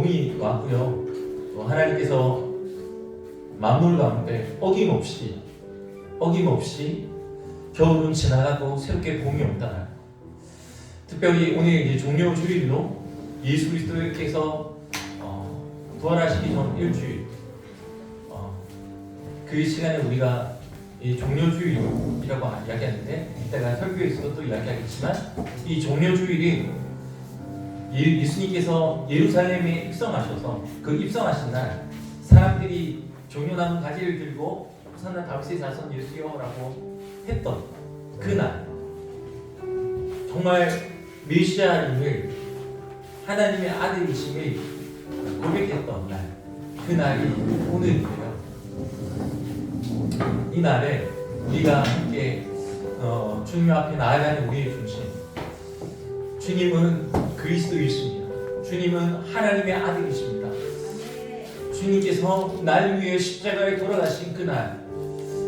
봄이 왔고요. 또 하나님께서 만물 가운데 어김없이 겨울은 지나가고 새롭게 봄이 온다. 특별히 오늘 이제 종료 주일로 예수 그리스도께서 부활하시기 전 일주일 그 시간에 우리가 이 종료 주일이라고 이야기하는데 이따가 설교에서도 또 이야기하겠지만 이 종료 주일이 예수님께서 예루살렘에 입성하셔서 그 입성하신 날 사람들이 종려나무 가지를 들고 호산나 다윗의 자손 예수여라고 했던 그날 정말 메시아임을 하나님의 아들이심을 고백했던 날 그날이 오늘이에요. 이 날에 우리가 함께 주님 앞에 나아가는 우리의 중심 주님은 그리스도이십니다. 주님은 하나님의 아들이십니다. 주님께서 날 위해 십자가에 돌아가신 그날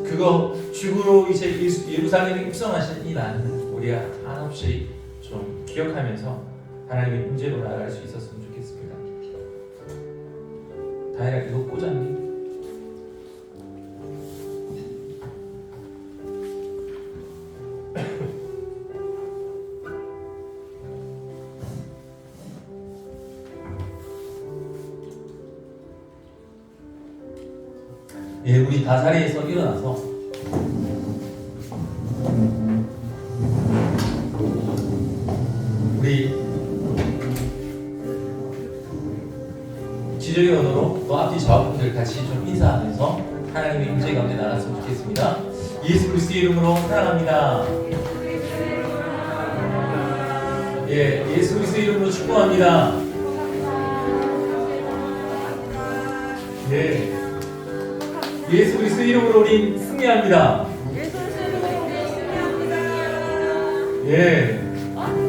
그거 죽으러 이제 예루살렘에 입성하신 이 날 우리가 한없이 좀 기억하면서 하나님의 임재로 나아갈 수 있었으면 좋겠습니다. 다혜라 이거 꽂았니? 예, 우리 다 자리에서 일어나서 우리 지적의 언어로 또 앞뒤 좌우분들 같이 좀 인사하면서 하나님의 임재 가운데 나갔으면 좋겠습니다. 예수 그리스도의 이름으로 사랑합니다. 예, 예수 그리스도의 이름으로 축복합니다. 예. 예수 그리스도의 이름으로 우린 승리합니다. 예,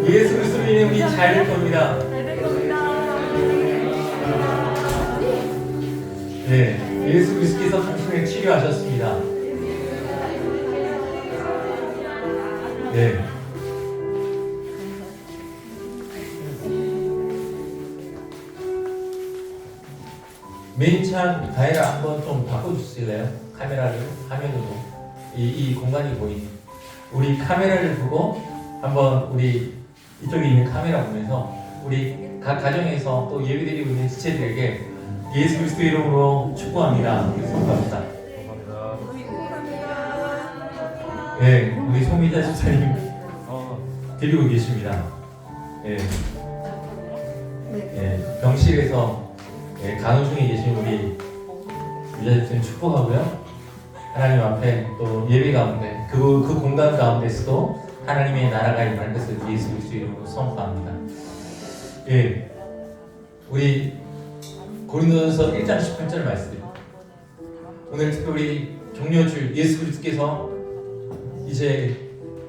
예수 그리스도로 인해 우리 잘 될 겁니다. 예, 예수 그리스도께서 당신을 치료하셨습니다. 예. 맨 처음 다혜라 한번 좀 바꿔주실래요? 카메라를 화면으로 이 공간이 보이는 우리 카메라를 보고 한번 우리 이쪽에 있는 카메라 보면서 우리 각 가정에서 또 예배드리고 있는 지체들에게 예수 그리스도 이름으로 축복합니다. 선포합니다. 예, 우리 송미자 집사님 드리고 계십니다. 예, 예, 병실에서 간호 중에 계신 우리 유자집사님 축복하고요. 하나님 앞에 또 예배 가운데 그 공간 가운데서도 하나님의 나라가 임할 것을 예수 그리스도 이름으로 선포합니다. 예, 우리 고린도전서 1장 18절 말씀입니다. 오늘 특별히 종료주일 예수 그리스도께서 이제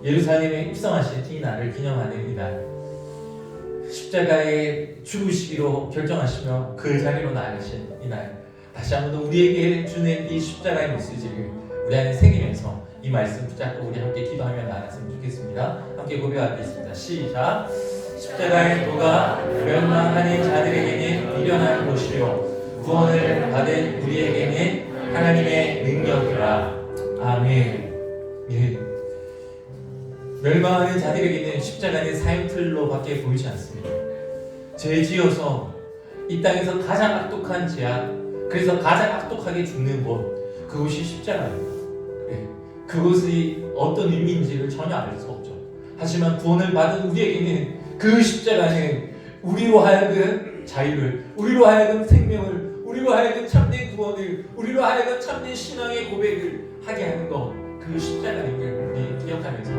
예루살렘에 입성하신 이 날을 기념하는 이 날 십자가에 죽으시기로 결정하시며 그 자리로 나아가신 이 날 다시 한번 우리에게 주는 이 십자가의 메시지를 우리 안에 새기면서 이 말씀 붙잡고 우리 함께 기도하며 나아갔으면 좋겠습니다. 함께 고백하겠습니다. 시작. 십자가의 도가 멸망하는 자들에게는 미련한 것이요 구원을 받은 우리에게는 하나님의 능력이라. 아멘. 예. 멸망하는 자들에게는 십자가는 사형틀로 밖에 보이지 않습니다. 죄 지어서 이 땅에서 가장 악독한 죄악, 그래서 가장 악독하게 죽는 곳, 그곳이 십자가입니다. 예. 그것이 어떤 의미인지를 전혀 알 수 없죠. 하지만 구원을 받은 우리에게는 그 십자가는 우리로 하여금 자유를, 우리로 하여금 생명을, 우리로 하여금 참된 구원을, 우리로 하여금 참된 신앙의 고백을 하게 하는 것, 그 십자가임을 우리 기억하면서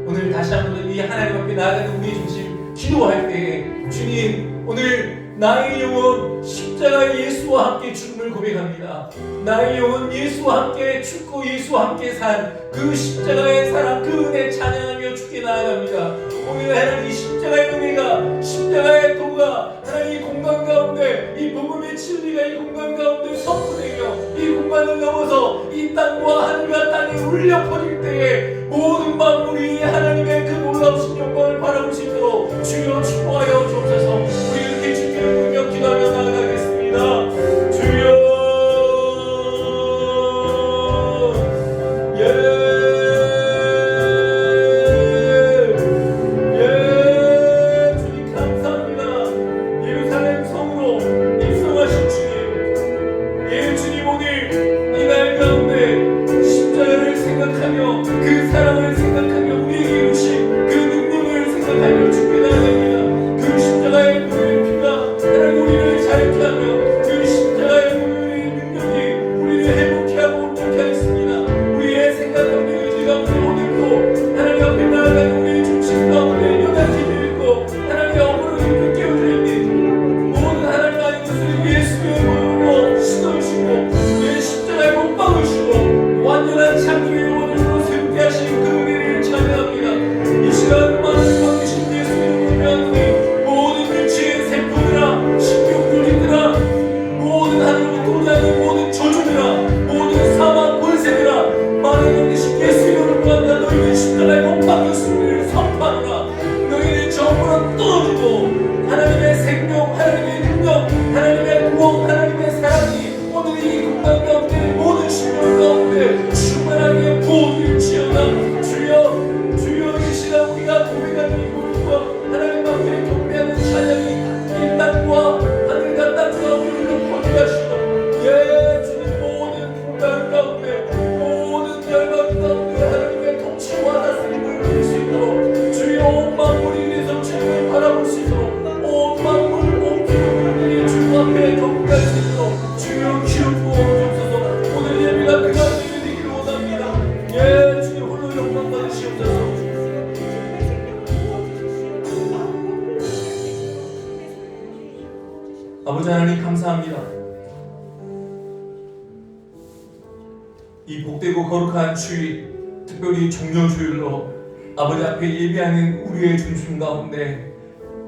오늘 다시 한번 이 하나님 앞에 나아가는 우리의 중심 기도할 때 주님 오늘 나의 영혼 십자가 예수와 함께 죽음을 고백합니다. 나의 영혼 예수와 함께 죽고 예수와 함께 산 그 십자가의 사랑 그 은혜 찬양하며 죽게 나아갑니다. 오늘 하나님 이 십자가의 은혜가 십자가의 도가 하나님 이 공간 가운데 이 복음의 진리가 이 공간 가운데 선포되며 이 공간을 넘어서 이 땅과 하늘과 땅이 울려 퍼질 때에 모든 만물이 하나님의 그 놀라우신 영광을 바라볼 수 있도록 주여 축복하여 주옵소서. 우리 이렇게 주님을 부르며 기도하며 나아가겠습니다. 있도록 온 만물 온 기독교인들이 주 앞에 경배할 수 있도록 주여 기름 부어주옵소서. 오늘 예배가 그 가운데 되기를 원합니다. 예, 주님 홀로 영광 받으시옵소서. 아버지 하나님 감사합니다. 이 복되고 거룩한 주일, 특별히 종료주일로 아버지 앞에 예배하는 우리의 중심 가운데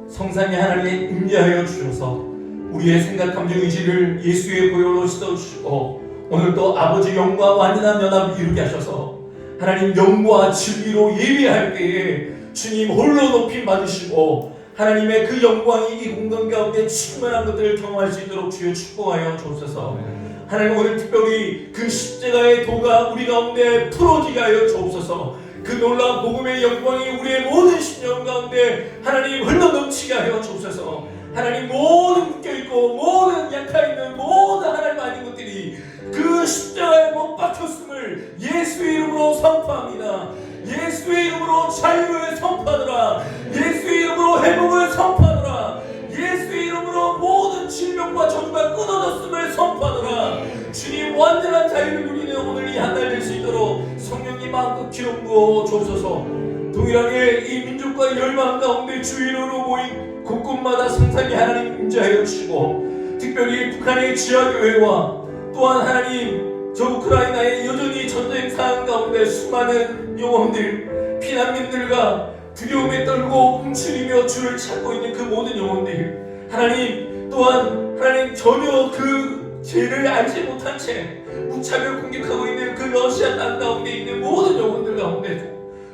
성삼위 하나님의 임재하여 주셔서 우리의 생각, 감정, 의지를 예수의 보혈로 씻어주시고 오늘 또 아버지 영과 완전한 연합을 이루게 하셔서 하나님 영과 진리로 예배할 때에 주님 홀로 높임 받으시고 하나님의 그 영광이 이 공간 가운데 충만한 것들을 경험할 수 있도록 주여 축복하여 주옵소서. 하나님 오늘 특별히 그 십자가의 도가 우리 가운데 풀어지게 하여 주옵소서. 그 놀라운 복음의 영광이 우리의 모든 심령 가운데 하나님 흘러넘치게 하여 주옵소서. 하나님 모든 묶여있고 모든 약해있는 모든 하나님 아닌 것들이 그 십자가에 못 박혔음을 예수의 이름으로 선포합니다. 예수의 이름으로 자유를 선포하노라. 예수의 이름으로 회복을 선포하노라. 예수의 이름으로 모든 질병과 저주가 끊어졌음을 선포하노라. 주님 완전한 자유를 누리는 오늘 이 한 달 될 수 있도록 성령님 마음껏 기름 부어 주옵소서. 동일하게 이 민족과 열망 가운데 주일으로 모인 곳곳마다 성삼위 하나님 임재하여 주시고 특별히 북한의 지하교회와 또한 하나님 저 우크라이나의 여전히 전쟁 상황 가운데 수많은 영혼들, 피난민들과 두려움에 떨고 움츠리며 주를 찾고 있는 그 모든 영혼들 하나님 또한 하나님 전혀 그 죄를 알지 못한 채 무차별 공격하고 있는 그 러시아 땅 가운데 있는 모든 영혼들 가운데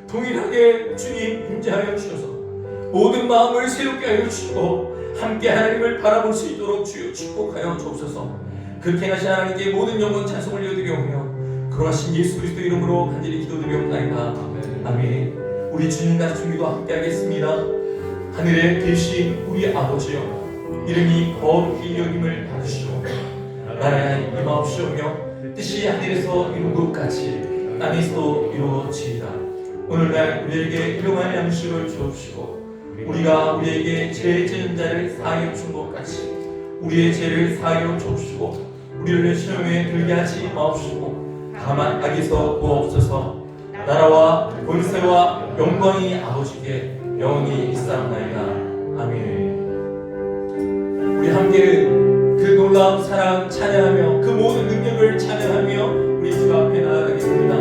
동일하게 주님 임재하여 주셔서 모든 마음을 새롭게 하여 주시고 함께 하나님을 바라볼 수 있도록 주여 축복하여 주옵소서. 그렇게 하신 하나님께 모든 영광 찬송 올려드려오며 그러하신 예수 그리스도 이름으로 간절히 기도드리옵나이다. 아멘. 우리 주님과 주님도 함께 하겠습니다. 하늘에 계신 우리 아버지여 이름이 거룩히 여김을 받으시오. 나라가 임하옵시오며 뜻이 하늘에서 이룬 것 같이 땅에서도 이루어지이다. 오늘날 우리에게 일용할 양식을 주옵시고 우리가 우리에게 죄 지은 자를 사하여 준 것 같이 우리의 죄를 사하여 주옵시고 우리를 시험에 들게 하지 마옵시고 다만 악에서 구하옵소서. 나라와 권세와 영광이 아버지께 영원히 있사옵나이다. 아멘. 우리 함께 그 놀라운 사랑 찬양하며 그 모든 능력을 찬양하며 우리 주 앞에 나아가겠습니다.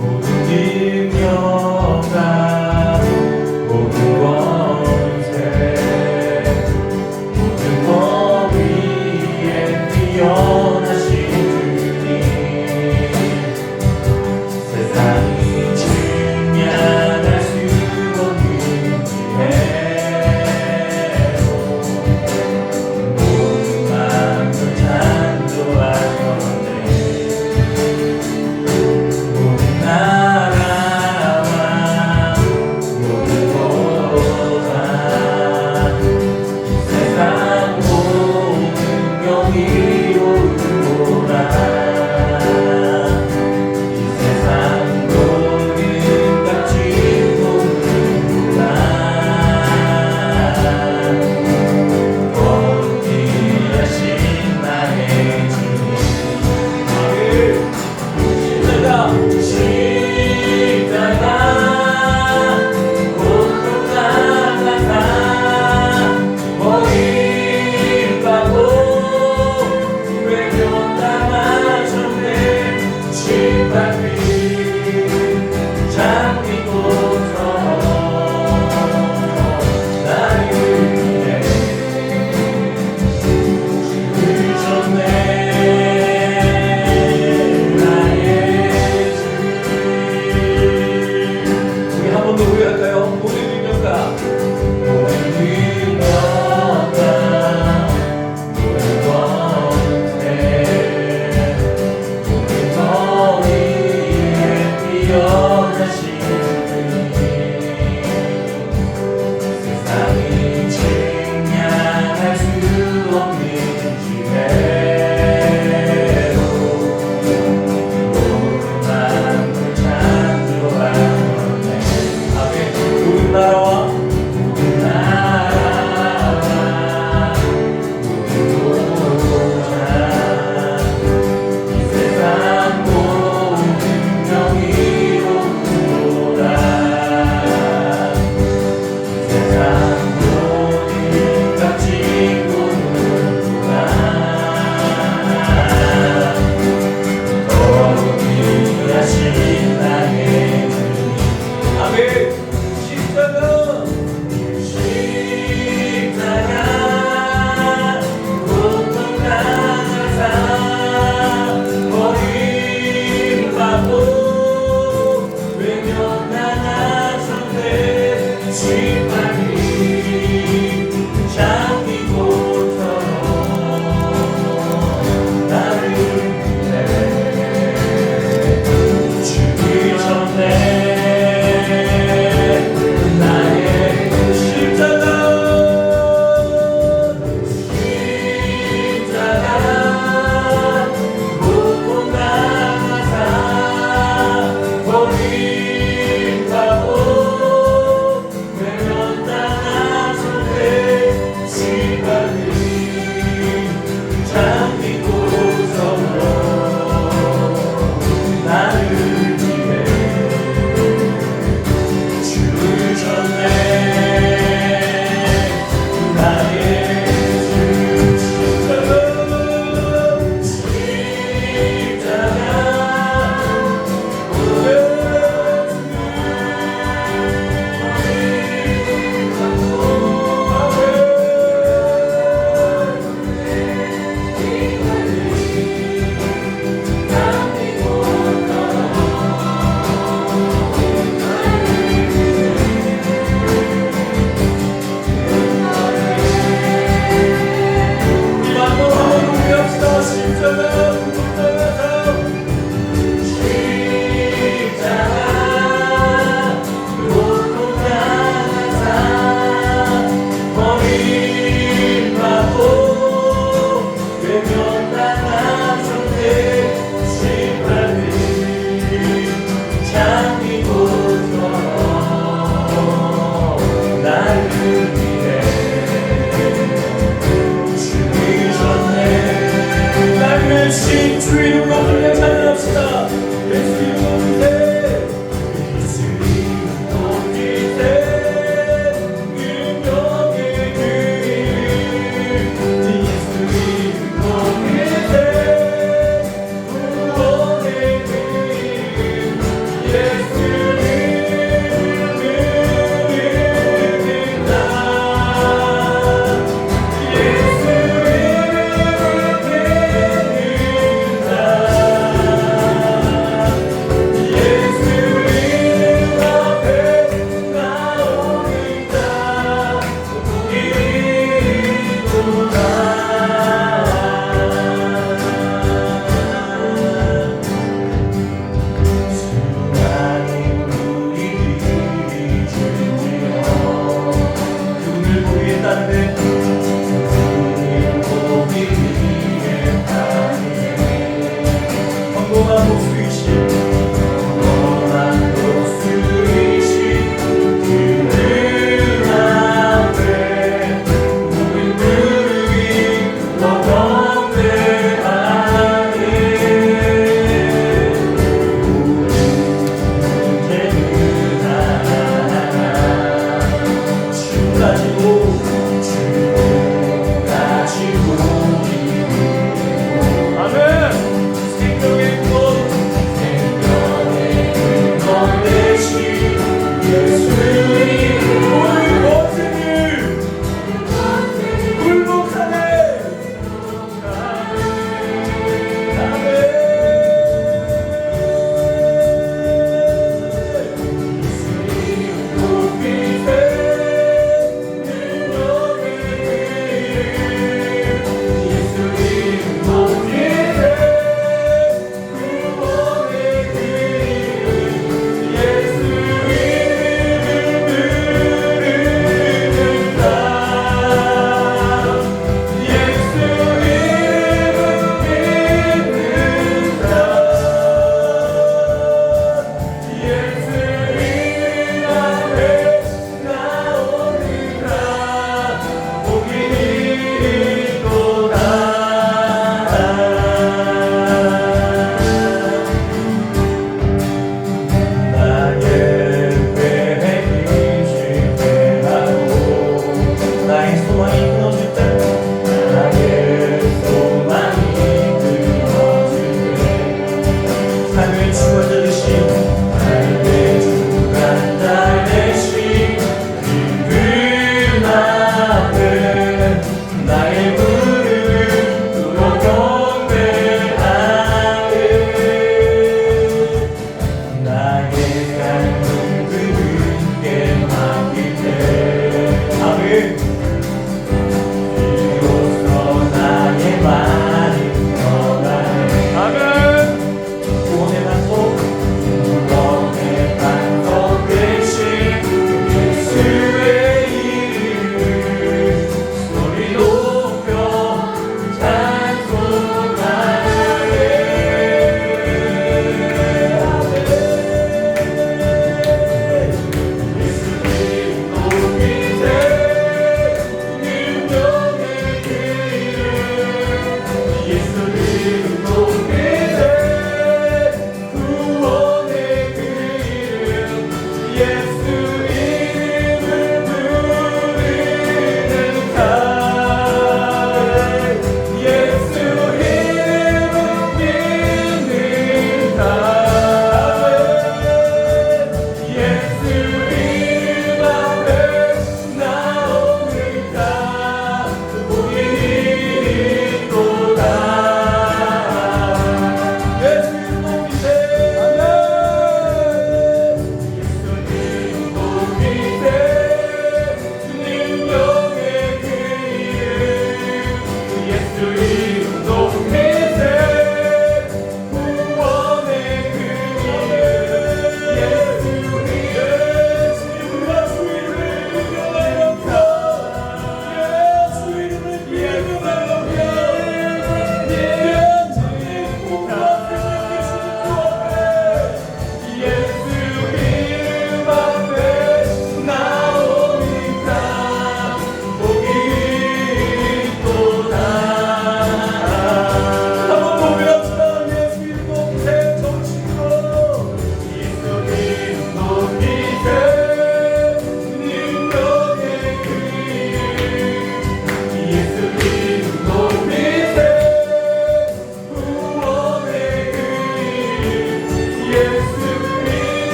모든 능력과 모든 권세 모든 것 위에 뛰어나신 주님 세상이 증량할 수 없는 지혜로 모든 마음을 창조하셨네. 모든 나라와 모든 고난 세상 모든 영이로우라. 이 세상 모든 값진 모든가 거룩히 하신 나의 주님. 십자가 고통 따라가 머리 박고 외면당하셨네. 짓밟힌 장미꽃처럼 나를 위해 주셨네. 나의 주. 우리 한 번 더 고백할까요? 모든 능력과 모든 능력과 모든 권세 모든 것 위에 뛰어나신 주님 세상이 증량할 수 없는 지혜로 모든 마음을 창조하셨네. 아멘.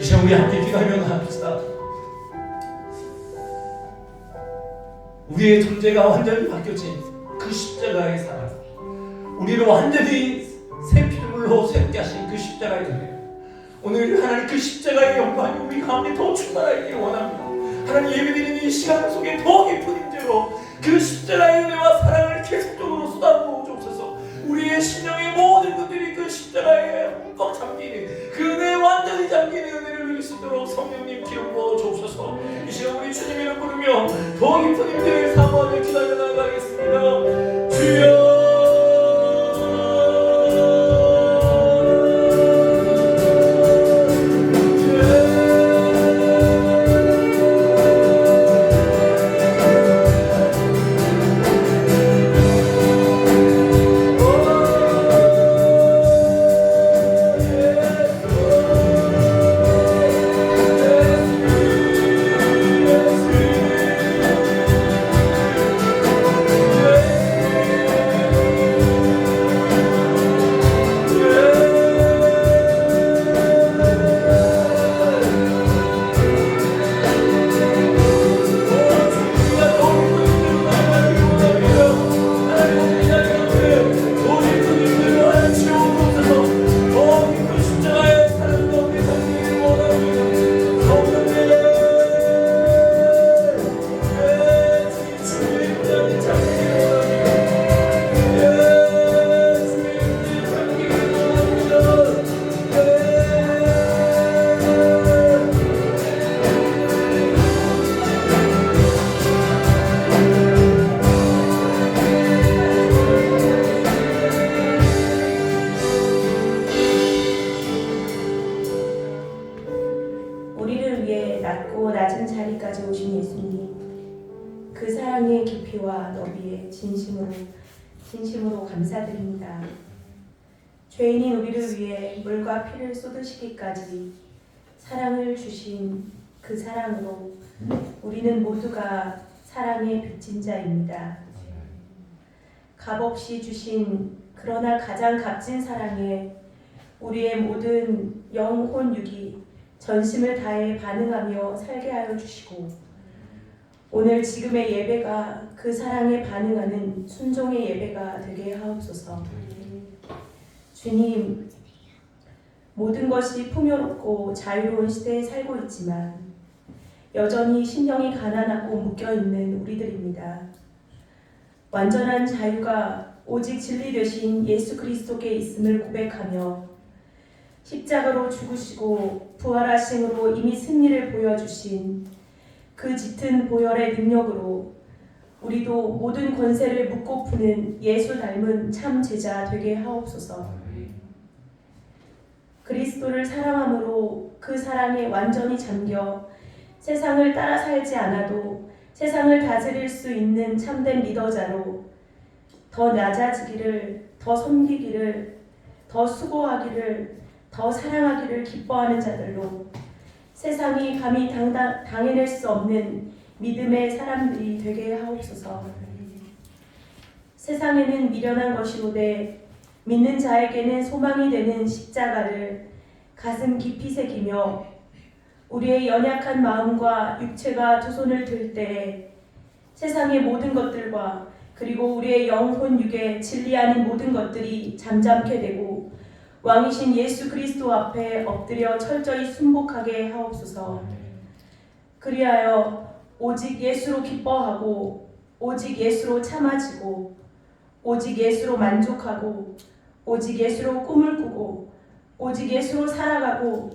시간 우리 함께 기도하며 나갑시다. 우리의 존재가 완전히 바뀌어진 그 십자가의 사랑, 우리를 완전히 새 피조물로 새롭게 하신 그 십자가의 은혜, 오늘 하나님 그 십자가의 영광이 우리 가운데 더 충만하기를 원합니다. 하나님 예배드리는 이 시간 속에 더 깊은 임재로 그 십자가의 은혜와 사랑을 계속적으로 쏟아부어 주옵소서. 우리의 심령의 모든 것들이 그 십자가에 흠뻑 잠기는 그 은혜에 완전히 잠기는 은혜를 누릴 수 있도록 성령님 기름 부어 주옵소서. 이 시간 우리 주님 이름 부르며 더 깊은 임재를 사모하며 기도하며 나아가겠습니다. 주여 진심으로 감사드립니다. 죄인인 우리를 위해 물과 피를 쏟으시기까지 사랑을 주신 그 사랑으로 우리는 모두가 사랑의 빚진 자입니다. 값없이 주신 그러나 가장 값진 사랑에 우리의 모든 영혼 육이 전심을 다해 반응하며 살게 하여 주시고 오늘 지금의 예배가 그 사랑에 반응하는 순종의 예배가 되게 하옵소서. 주님, 모든 것이 풍요롭고 자유로운 시대에 살고 있지만 여전히 심령이 가난하고 묶여있는 우리들입니다. 완전한 자유가 오직 진리 되신 예수 그리스도께 있음을 고백하며 십자가로 죽으시고 부활하심으로 이미 승리를 보여주신 그 짙은 보혈의 능력으로 우리도 모든 권세를 묻고 푸는 예수 닮은 참 제자 되게 하옵소서. 그리스도를 사랑함으로 그 사랑에 완전히 잠겨 세상을 따라 살지 않아도 세상을 다스릴 수 있는 참된 리더자로 더 낮아지기를, 더 섬기기를, 더 수고하기를, 더 사랑하기를 기뻐하는 자들로 세상이 감히 당해낼 수 없는 믿음의 사람들이 되게 하옵소서. 세상에는 미련한 것이로되 믿는 자에게는 소망이 되는 십자가를 가슴 깊이 새기며 우리의 연약한 마음과 육체가 두 손을 들 때에 세상의 모든 것들과 그리고 우리의 영혼 육에 진리 아닌 모든 것들이 잠잠케 되고 왕이신 예수 그리스도 앞에 엎드려 철저히 순복하게 하옵소서. 그리하여 오직 예수로 기뻐하고 오직 예수로 참아지고 오직 예수로 만족하고 오직 예수로 꿈을 꾸고 오직 예수로 살아가고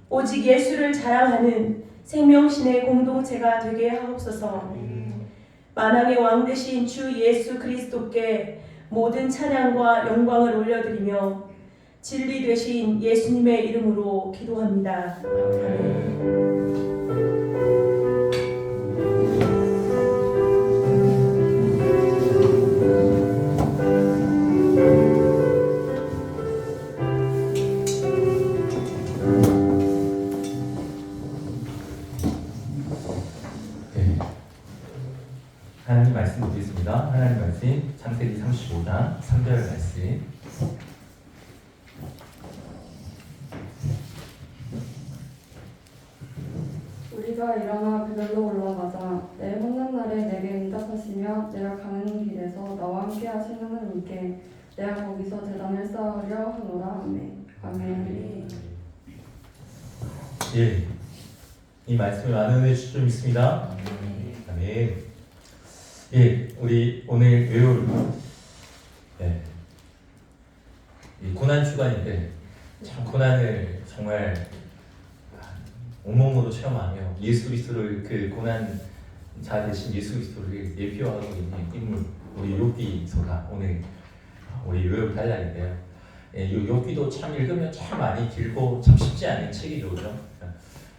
오직 예수를 자랑하는 생명신의 공동체가 되게 하옵소서. 만왕의 왕 되신 주 예수 그리스도께 모든 찬양과 영광을 올려드리며 진리 되신 예수님의 이름으로 기도합니다. 아멘. 하나님 말씀 보겠습니다. 하나님 말씀 창세기 35장 3절 말씀. 비가 일어나 그들로 올라가자 내 혼난 날에 내게 응답하시며 내가 가는 길에서 나와 함께 하시는 하나님께 내가 거기서 제단을 쌓으려 하노라. 아멘. 아멘. 예, 이 말씀에 많은 은혜 주실 줄 믿습니다. 아멘. 예, 우리 오늘 외울 이 고난 주간인데 참 고난을 정말 온몸으로 체험하며 예수 그리스도를 그 고난 자 대신 예수 그리스도를 예표하고 있는 인물 우리 욥기서가 오늘 우리 외울 달날인데요. 예, 욥기도 참 읽으면 참 많이 길고 참 쉽지 않은 책이죠, 그죠?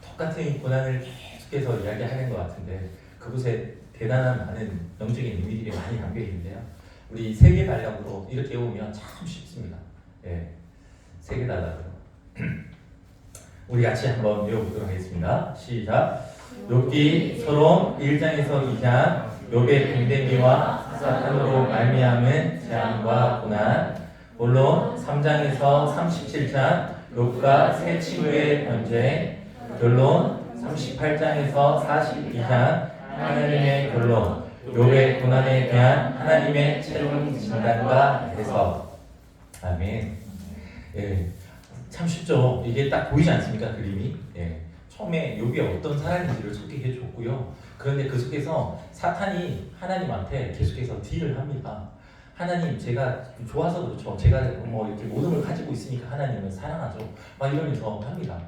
똑같은 고난을 계속해서 이야기하는 것 같은데 그곳에 대단한 많은 영적인 의미들이 많이 담겨 있는데요. 우리 세계 발령으로 이렇게 보면 참 쉽습니다. 예, 세계 달라고요. 우리 같이 한번 외워보도록 하겠습니다. 시작. 욥기 서론 1장에서 2장 욥의 pandemi와 사탄으로 말미암은 재앙과 고난. 본론 3장에서 37장 욥과 세 친구의 변제. 결론 38장에서 42장 하나님의 결론. 욥의 고난에 대한 하나님의 새로운 진단과 해석. 아멘. 예, 참 쉽죠. 이게 딱 보이지 않습니까? 그림이. 예, 처음에 욥이 어떤 사람인지를 소개해 줬고요. 그런데 그 속에서 사탄이 하나님한테 계속해서 딜을 합니다. 하나님, 제가 좋아서 그렇죠. 제가 뭐 이렇게 모든 걸 가지고 있으니까 하나님을 사랑하죠. 막 이러면서 합니다.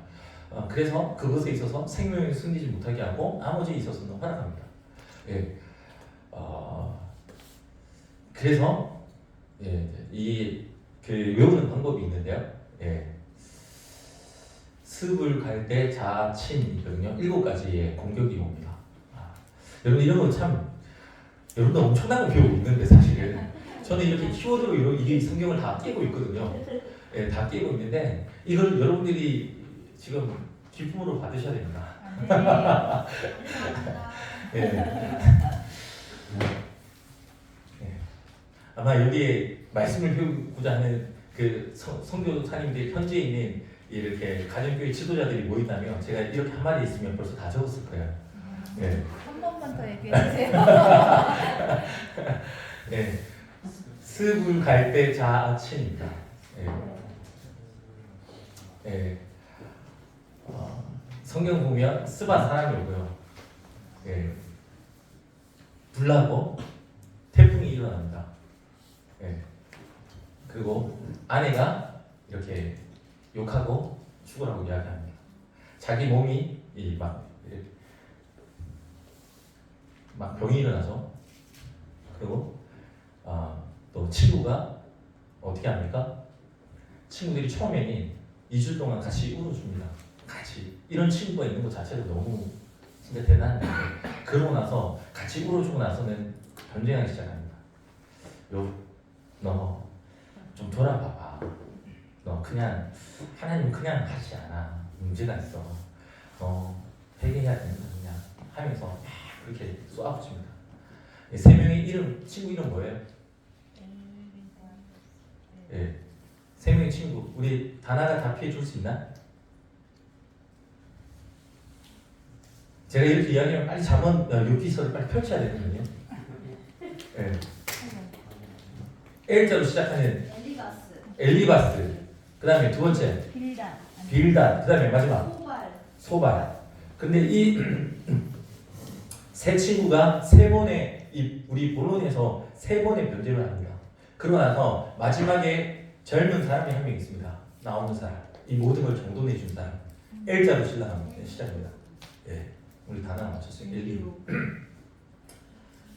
그래서 그것에 있어서 생명을 숨기지 못하게 하고 나머지에 있어서는 허락합니다. 예, 그래서 예, 그 외우는 방법이 있는데요. 예, 습을 갈 때 자친이거든요. 7가지의 공격이 옵니다. 여러분 이런 건 참 여러분도 엄청난 거 배우고 있는데 사실은 저는 이렇게 키워드로 이게 성경을 다 깨고 있거든요. 예, 다 깨고 있는데 이걸 여러분들이 지금 기쁨으로 받으셔야 됩니다. 예. 예. 아마 여기에 말씀을 배우고자 하는 그 선교사님들 현지에 있는 이렇게 가정교회 지도자들이 모인다면 제가 이렇게 한마디 있으면 벌써 다 적었을 거예요. 예. 한 번만 더 얘기해 주세요. 예. 습을 갈 때 자친입니다. 예. 예. 성경 보면 습한 사람이 오고요. 예. 불나고 태풍이 일어납니다. 예. 그리고 아내가 이렇게 욕하고 죽으라고 이야기합니다. 자기 몸이 막 병이 일어나죠. 그리고 또 친구가 어떻게 합니까? 친구들이 처음에는 2주 동안 같이 울어줍니다. 같이 이런 친구가 있는 것 자체도 너무 진짜 대단한데 그러고 나서 같이 울어주고 나서는 변쟁하기 시작합니다. 너 좀 돌아봐봐. 너 그냥 하나님 그냥 하지 않아. 문제가 있어. 너 회개해야 된다 그냥 하면서 막 그렇게 쏘아붙입니다. 세 명의 친구 이름 뭐예요? 예, 세 명의 친구. 우리 다나가 다 피해 줄 수 있나? 제가 이렇게 이야기하면 빨리 잠언 욥기서를 빨리 펼쳐야 되거든요. 예. L자로 시작하는 엘리바스. 그 다음에 두 번째 빌단. 그 다음에 마지막 소발. 근데 이 세 친구가 세 번의 우리 본론에서 세 번의 변제를 합니다. 그러고 나서 마지막에 젊은 사람이 한 명 있습니다. 나오는 사람. 이 모든 걸 정돈해 준 사람. L자로 시작합니다. 예, 우리 단어 맞췄어요. 엘리후.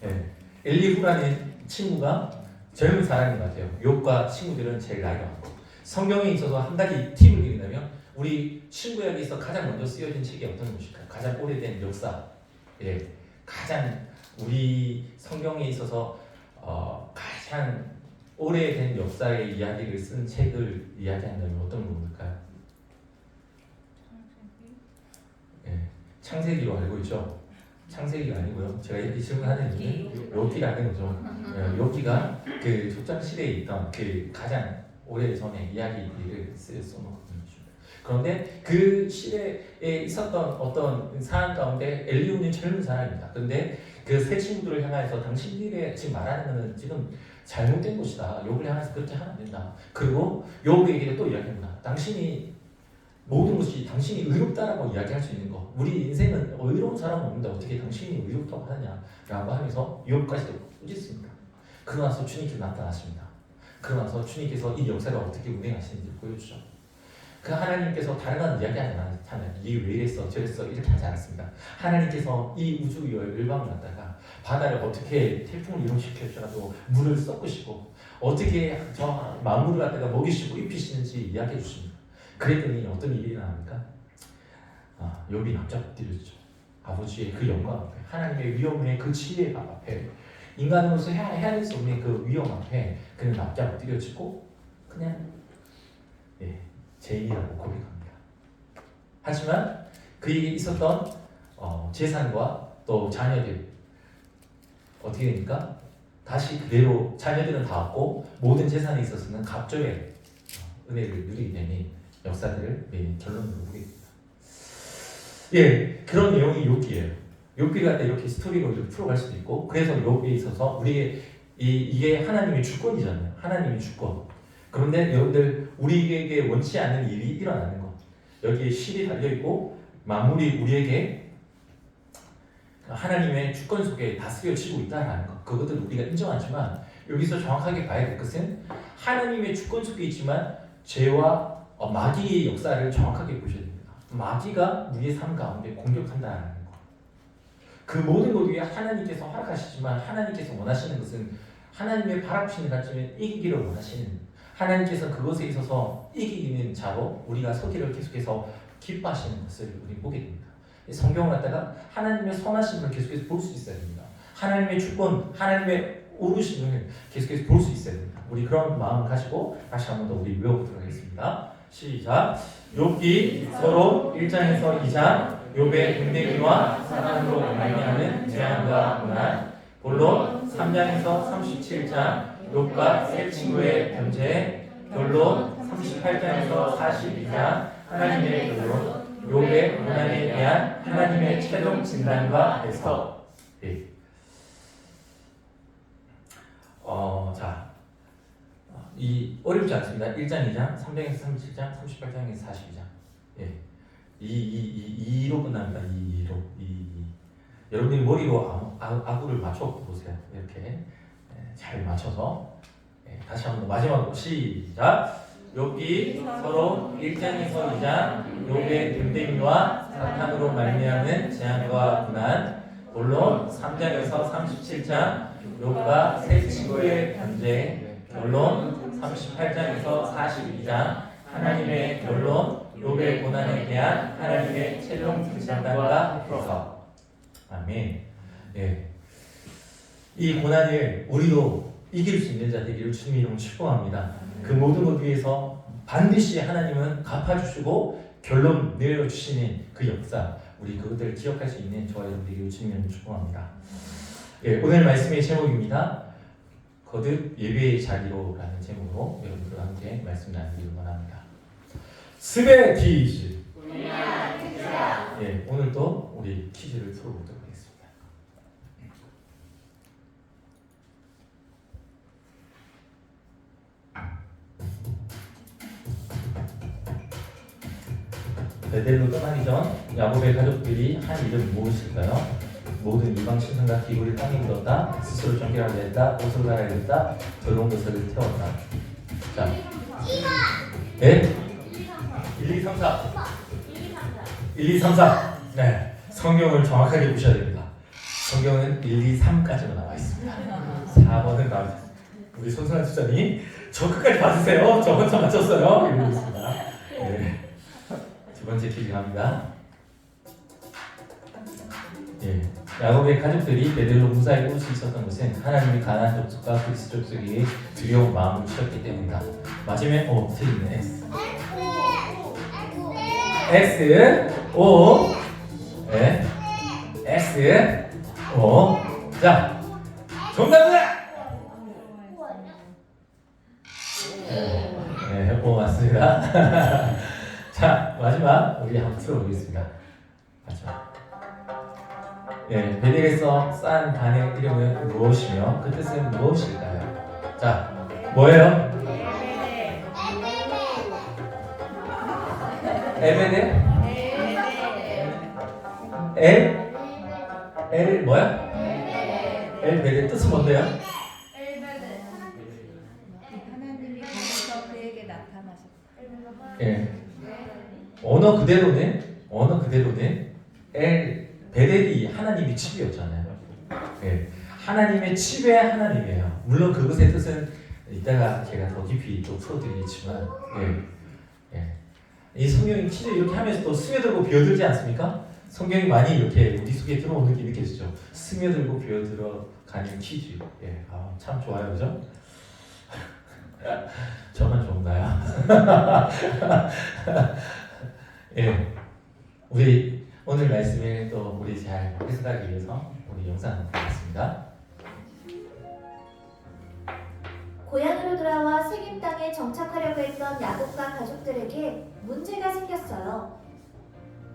예, 엘리후라는 친구가 젊은 사람인 것 같아요. 욥과 친구들은 제일 나이가 많고 성경에 있어서 한 가지 팁을 드린다면 우리 친구 이야기에서 가장 먼저 쓰여진 책이 어떤 것일까요? 가장 오래된 역사. 예, 가장 우리 성경에 있어서 가장 오래된 역사의 이야기를 쓴 책을 이야기한다면 어떤 부분일까요? 예, 창세기로 알고 있죠. 창세기가 아니고요. 제가 이렇게 질문하는 이유는 욥기라는 거죠. 욥기가 그 족장 시대에 있던 그 가장 오래전의 이야기들을 써놓거든요. 그런데 그 시대에 있었던 어떤 상황 가운데 엘리후는 젊은 사람입니다. 그런데 그 세 친구들을 향해서 당신들의 지금 말하는 것은 지금 잘못된 것이다. 욥을 향해서 그렇게 하면 안 된다. 그리고 욥에게 또 이야기합니다. 당신이 모든 것이 당신이 의롭다라고 이야기할 수 있는 거. 우리 인생은 의로운 사람은 없는데 어떻게 당신이 의롭다고 하느냐라고 하면서 욥까지도 꾸짖습니다. 그러고 나서 주님께서 나타나십니다. 그러고 나서 주님께서 이 역사를 어떻게 운행하시는지 보여주죠. 그 하나님께서 다른 이야기하지 않았잖아요. 이게 왜 이랬어 저랬어 이렇게 하지 않았습니다. 하나님께서 이 우주 열방을 갖다가 바다를 어떻게 태풍을 이동시켜서라도 물을 섞으시고 어떻게 저 만물을 갖다가 먹이시고 입히시는지 이야기해 주십니다. 그랬더니 어떤 일이 일어납니까? 욥이 납작엎드려지죠. 아버지의 그 영광 앞에, 하나님의 위엄의 그 지혜 앞에, 인간으로서 해낼 수 없는 그 위엄 앞에 그는 납작엎드려지고 그냥 죄인이라고 고백합니다. 하지만 그에게 있었던 재산과 또 자녀들 어떻게 됩니까? 다시 그대로 자녀들은 다 얻고 모든 재산에 있어서는 갑절의 은혜를 누리게 되는 역사들을 결론으로 보게 됩니다. 예, 그런 내용이 욥기예요. 욥기를 갖다 이렇게 스토리로 이렇게 풀어갈 수도 있고, 그래서 욥기에 있어서 우리에게 이게 하나님의 주권이잖아요. 하나님의 주권. 그런데 여러분들 우리에게 원치 않는 일이 일어나는 것. 여기에 실이 달려 있고 만물이 우리에게 하나님의 주권 속에 다스려지고 있다라는 것. 그것들을 우리가 인정하지만 여기서 정확하게 봐야 될 것은 하나님의 주권 속에 있지만 죄와 마귀의 역사를 정확하게 보셔야 됩니다. 마귀가 우리의 삶 가운데 공격한다라는 것. 그 모든 것 위에 하나님께서 허락하시지만 하나님께서 원하시는 것은 하나님의 바라보시는 관점에 이기기를 원하시는, 하나님께서 그것에 있어서 이기는 자로 우리가 서기를 계속해서 기뻐하시는 것을 우리 보게 됩니다. 성경을 갖다가 하나님의 선하심을 계속해서 볼 수 있어야 됩니다. 하나님의 주권, 하나님의 오르심을 계속해서 볼 수 있어야 됩니다. 우리 그런 마음을 가지고 다시 한 번 더 우리 외워보도록 하겠습니다. 시작. 욥기 서로 1장에서 2장 욥의 등대기와 사단으로 말미암은 재앙과 고난, 본론 3장에서 37장 욥과 세 친구의 변제, 결론 38장에서 42장 하나님의 결론, 욥의 고난에 대한 하나님의 최종 진단과 해석. 이 어렵지 않습니다. 1장, 2장, 3장에서 37장, 38장에서 42장. 이로 끝납니다. 이로. 여러분이 머리로 아구를 맞춰 보세요. 이렇게 잘 맞춰서 다시 한번 마지막으로 시작. 욥기 서로 1장에서 2장 욥의 됨됨이와 사탄으로 말미암은 재앙과 고난, 본론 3장에서 37장 욥과 세 친구의 변제, 결론 38장에서 42장 하나님의 결론, 욥의 고난에 대한 하나님의 최종 진단과 해석. 아멘. 이 고난을 우리도 이길 수 있는 자 되기를 주님의 이름으로 축복합니다. 그 모든 것 위해서 반드시 하나님은 갚아주시고 결론 내려주시는 그 역사, 우리 그것들을 기억할 수 있는 저와 여러분 되기를 주님의 이름으로 축복합니다. 오늘 말씀의 제목입니다. 거듭 예배의 자리로라는 제목으로 여러분들과 함께 말씀 나누기를 원합니다. 스베 퀴즈. 오늘도 우리 퀴즈를 풀어보도록 하겠습니다. 베델로 떠나기 전 야곱의 가족들이 한 일은 무엇일까요? 모든 이방 신상과 기구를 땅에 묻었다. 스스로 정결하게 했다. 옷을 갈아입었다. 더러운 것을 태웠다. 자, 1, 2, 3, 4. 1, 2, 3, 4. 네, 성경을 정확하게 보셔야 됩니다. 성경은 1, 2, 3까지만 나와 있습니다. 4번은 나와 있습니다. 우리 손순환 집사님, 저 끝까지 봐주세요. 저 혼자 맞췄어요. 이러고 있습니다. 두 번째 퀴즈 갑니다. 야곱의 가족들이 베델로 무사히 올 수 있었던 것은 하나님이 가나안 족속과 그리스 족속에게 두려운 마음을 주셨기 때문이다. 맞으면 틀리네. X, O, S, O. 자, 정답은 O 맞습니다. 자, 마지막 우리 한번 들어보겠습니다. 마지막. 예, 베델에서 쌓은 단의 이름은 무엇이며 그 뜻은 무엇일까요? 자, 뭐예요? 에베데? 엘 뭐야? 엘베데 뜻은 뭔데요? 하나님이 거기서 그에게 나타나셨다. 예. 언어 그대로네. 엘 베델이 하나님의 칩이었잖아요. 예. 하나님의 칩의 하나님이에요. 물론 그것의 뜻은 이따가 제가 더 깊이 또 풀어드리겠지만, 예. 이 성경이 진짜 이렇게 하면서 또 스며들고 비어들지 않습니까? 성경이 많이 이렇게 우리 속에 들어오는 게 느껴지죠. 스며들고 비어들어가는 퀴즈. 예, 참 좋아요, 그죠? 저만 좋은가요? 예, 우리 오늘 말씀에 또 우리 잘 해석하기 위해서 우리 영상 보겠습니다. 고향으로 돌아와 세겜 땅에 정착하려고 했던 야곱과 가족들에게 문제가 생겼어요.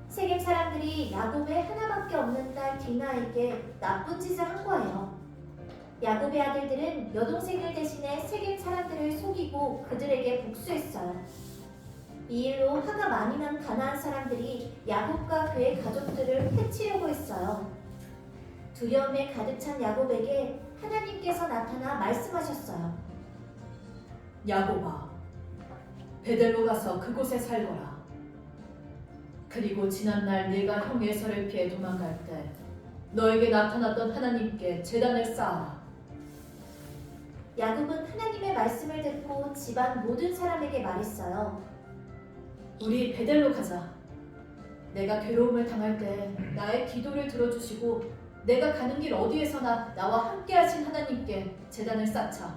세겜 사람들이 야곱의 하나밖에 없는 딸 디나에게 나쁜 짓을 한 거예요. 야곱의 아들들은 여동생을 대신해 세겜 사람들을 속이고 그들에게 복수했어요. 이 일로 화가 많이 난 가나안 사람들이 야곱과 그의 가족들을 해치려고 했어요. 두려움에 가득 찬 야곱에게 하나님께서 나타나 말씀하셨어요. 야곱아, 베델로 가서 그곳에 살거라. 그리고 지난날 네가 형 에서를 피해 도망갈 때 너에게 나타났던 하나님께 제단을 쌓아라. 야곱은 하나님의 말씀을 듣고 집안 모든 사람에게 말했어요. 우리 베델로 가자. 내가 괴로움을 당할 때 나의 기도를 들어주시고 내가 가는 길 어디에서나 나와 함께 하신 하나님께 제단을 쌓자.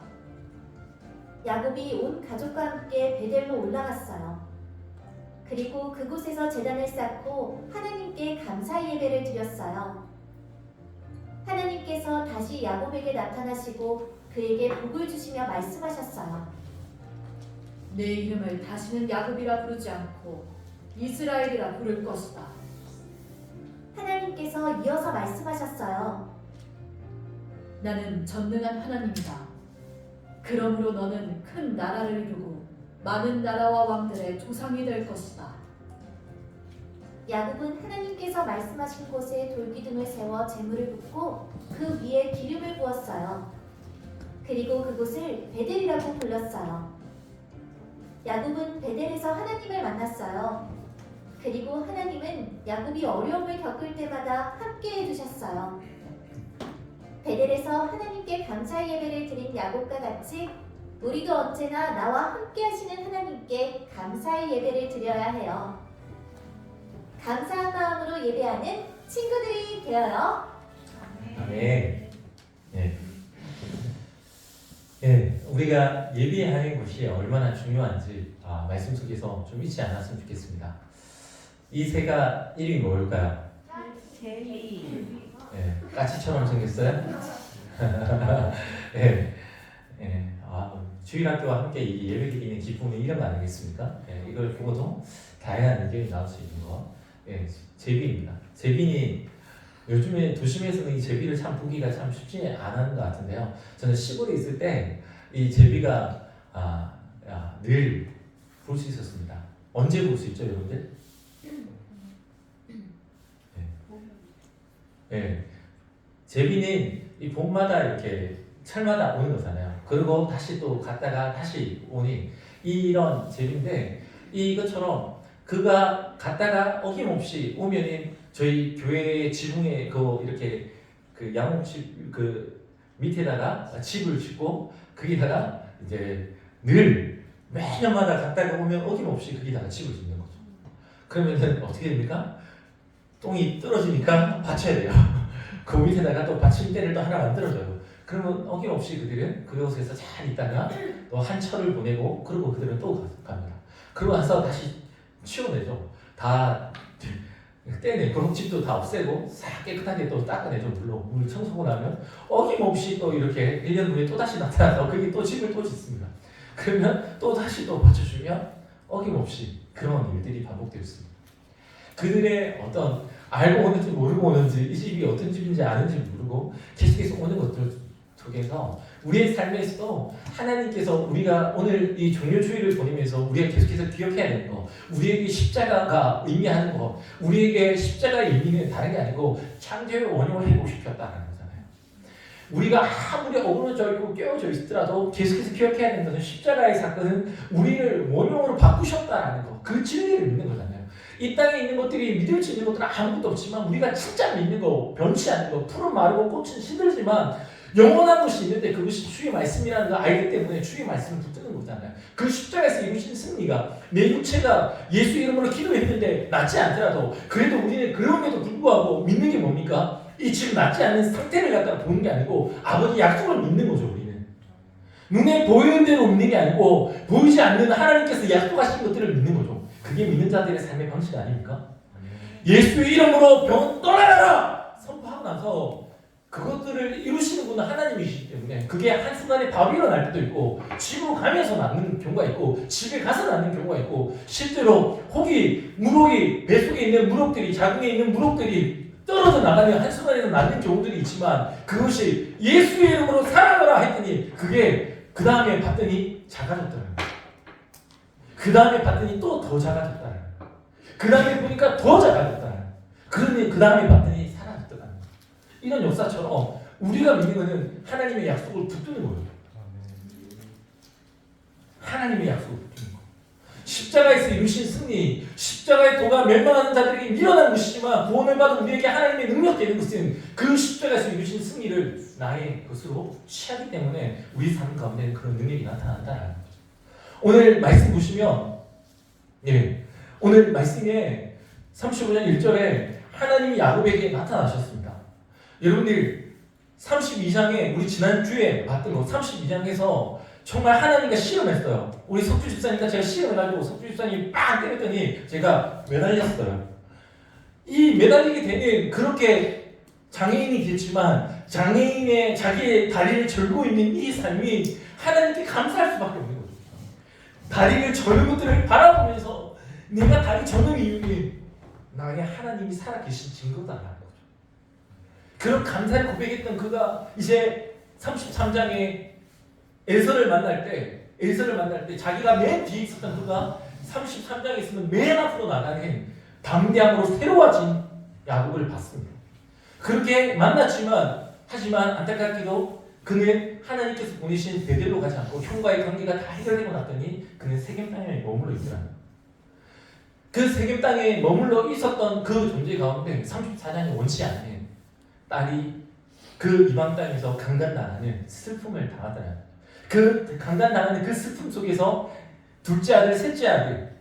야곱이 온 가족과 함께 베델로 올라갔어요. 그리고 그곳에서 제단을 쌓고 하나님께 감사 예배를 드렸어요. 하나님께서 다시 야곱에게 나타나시고 그에게 복을 주시며 말씀하셨어요. 내 이름을 다시는 야곱이라 부르지 않고 이스라엘이라 부를 것이다. 하나님께서 이어서 말씀하셨어요. 나는 전능한 하나님이다. 그러므로 너는 큰 나라를 이루고 많은 나라와 왕들의 조상이 될 것이다. 야곱은 하나님께서 말씀하신 곳에 돌기둥을 세워 재물을 붓고 그 위에 기름을 부었어요. 그리고 그곳을 베델이라고 불렀어요. 야곱은 베델에서 하나님을 만났어요. 그리고 하나님은 야곱이 어려움을 겪을 때마다 함께 해주셨어요. 베델에서 하나님께 감사 예배를 드린 야곱과 같이 우리도 언제나 나와 함께 하시는 하나님께 감사의 예배를 드려야 해요. 감사한 마음으로 예배하는 친구들이 되어요. 아멘. 예, 우리가 예배하는 것이 얼마나 중요한지 말씀 속에서 좀 잊지 않았으면 좋겠습니다. 이 새가 이름이 뭘까요? 제비. 예, 까치처럼 생겼어요? 예, 주일학교와 함께 이 예배 드리는 기쁨이 이런 거 아니겠습니까? 예, 이걸 보고도 다양한 의견이 나올 수 있는 거. 예, 제비입니다. 제비는 요즘에 도심에서는 이 제비를 참 보기가 참 쉽지 않은 것 같은데요. 저는 시골에 있을 때 이 제비가 늘 볼 수 있었습니다. 언제 볼 수 있죠, 여러분들? 예, 제비는 이 봄마다 이렇게 철마다 오는 거잖아요. 그리고 다시 또 갔다가 다시 오니 이런 제비인데 이것처럼 그가 갔다가 어김없이 오면은 저희 교회 지붕에 그 이렇게 그 양옥집 그 밑에다가 집을 짓고 거기다가 이제 늘 매년마다 갔다가 오면 어김없이 거기다가 집을 짓는 거죠. 그러면은 어떻게 됩니까? 똥이 떨어지니까 받쳐야 돼요. 그 밑에다가 또 받침대를 또 하나 만들어줘요. 그러면 어김없이 그들은 그곳에서 잘 있다가 또 한 철을 보내고 그리고 그들은 또 갑니다. 그러고 나서 다시 치워내죠. 다 떼내고 집도 다 없애고 싹 깨끗하게 또 닦아내죠. 물 청소고 나면 어김없이 또 이렇게 1년 후에 또 다시 나타나서 거기 또 집을 또 짓습니다. 그러면 또 다시 또 받쳐주면 어김없이 그런 일들이 반복되었습니다. 그들의 어떤 알고 오는지 모르고 오는지 이 집이 어떤 집인지 아는지 모르고 계속해서 오는 것들 속에서 우리의 삶에서도 하나님께서 우리가 오늘 이 종료주의를 보내면서 우리가 계속해서 기억해야 되는 거, 우리에게 십자가가 의미하는 거, 우리에게 십자가의 의미는 다른 게 아니고 창조의 원형을 회복시켰다는 거잖아요. 우리가 아무리 어그러져 있고 깨어져 있더라도 계속해서 기억해야 되는 것은 십자가의 사건은 우리를 원형으로 바꾸셨다는 거, 그 진리를 믿는 거잖아요. 이 땅에 있는 것들이 믿을 수 있는 것들은 아무것도 없지만 우리가 진짜 믿는 거, 변치 않는 거, 푸른 마르고 꽃은 시들지만 영원한 것이 있는데 그것이 주의 말씀이라는 걸 알기 때문에 주의 말씀을 붙드는 거잖아요. 그 십자가에서 이루신 승리가 내 육체가 예수 이름으로 기도했는데 낫지 않더라도 그래도 우리는 그럼에도 불구하고 믿는 게 뭡니까? 이 지금 낫지 않는 상태를 갖다가 보는 게 아니고 아버지 약속을 믿는 거죠. 우리는 눈에 보이는 대로 믿는 게 아니고 보이지 않는 하나님께서 약속하신 것들을 믿는 거죠. 그게 믿는 자들의 삶의 방식 아닙니까? 예수의 이름으로 병 떠나가라 선포하고 나서 그것들을 이루시는 분은 하나님이시기 때문에 그게 한순간에 바로 일어날 때도 있고 집으로 가면서 낫는 경우가 있고 집에 가서 낫는 경우가 있고 실제로 무럭이 뱃속에 있는 무럭들이 자궁에 있는 무럭들이 떨어져 나가면 한순간에는 낫는 경우들이 있지만 그것이 예수의 이름으로 살아가라 했더니 그게 그 다음에 봤더니 작아졌더라고요. 그 다음에 봤더니 또 더 작아졌다는 거예요. 그 다음에 보니까 더 작아졌다는 거예요. 그러니 그 다음에 봤더니 사라졌다는 거예요. 이런 역사처럼 우리가 믿는 것은 하나님의 약속을 붙드는 거예요. 하나님의 약속을 붙드는 거예요. 십자가에서 이루신 승리, 십자가의 도가 멸망하는 자들에게 밀어난 것이지만 구원을 받은 우리에게 하나님의 능력 되는 것은 그 십자가에서 이루신 승리를 나의 것으로 취하기 때문에 우리 삶 가운데 그런 능력이 나타난다는 거죠. 오늘 말씀 보시면 오늘 말씀에 35장 1절에 하나님이 야곱에게 나타나셨습니다. 여러분들 32장에 우리 지난주에 봤던 거 32장에서 정말 하나님과 실험했어요. 우리 석주 집사님과 제가 실험해가지고 석주 집사님이 빵 때렸더니 제가 매달렸어요. 이 매달리게 되는 그렇게 장애인이 됐지만 장애인의 자기의 다리를 절고 있는 이 삶이 하나님께 감사할 수밖에 없는 거죠. 다리를 저는 것들을 바라보면서 내가 다리 저는 이유는 나의 하나님이 살아계신 증거다라는 거죠. 그런 감사를 고백했던 그가 이제 33장에 엘서를 만날 때 자기가 맨 뒤에 있었던 그가 33장에 있으면 맨 앞으로 나가는 담대함으로 새로워진 야곱을 봤습니다. 그렇게 만났지만 하지만 안타깝게도 그는 하나님께서 보내신 베델로 가지 않고 형과의 관계가 다 해결되고 났더니 그는 세겜 땅에 머물러 있더라고요. 그 세겜 땅에 머물러 있었던 그 존재 가운데 34장에 원치 않는 딸이 그 이방 땅에서 강간당하는 슬픔을 당하더라고요. 그 강간당하는 그 슬픔 속에서 둘째 아들, 셋째 아들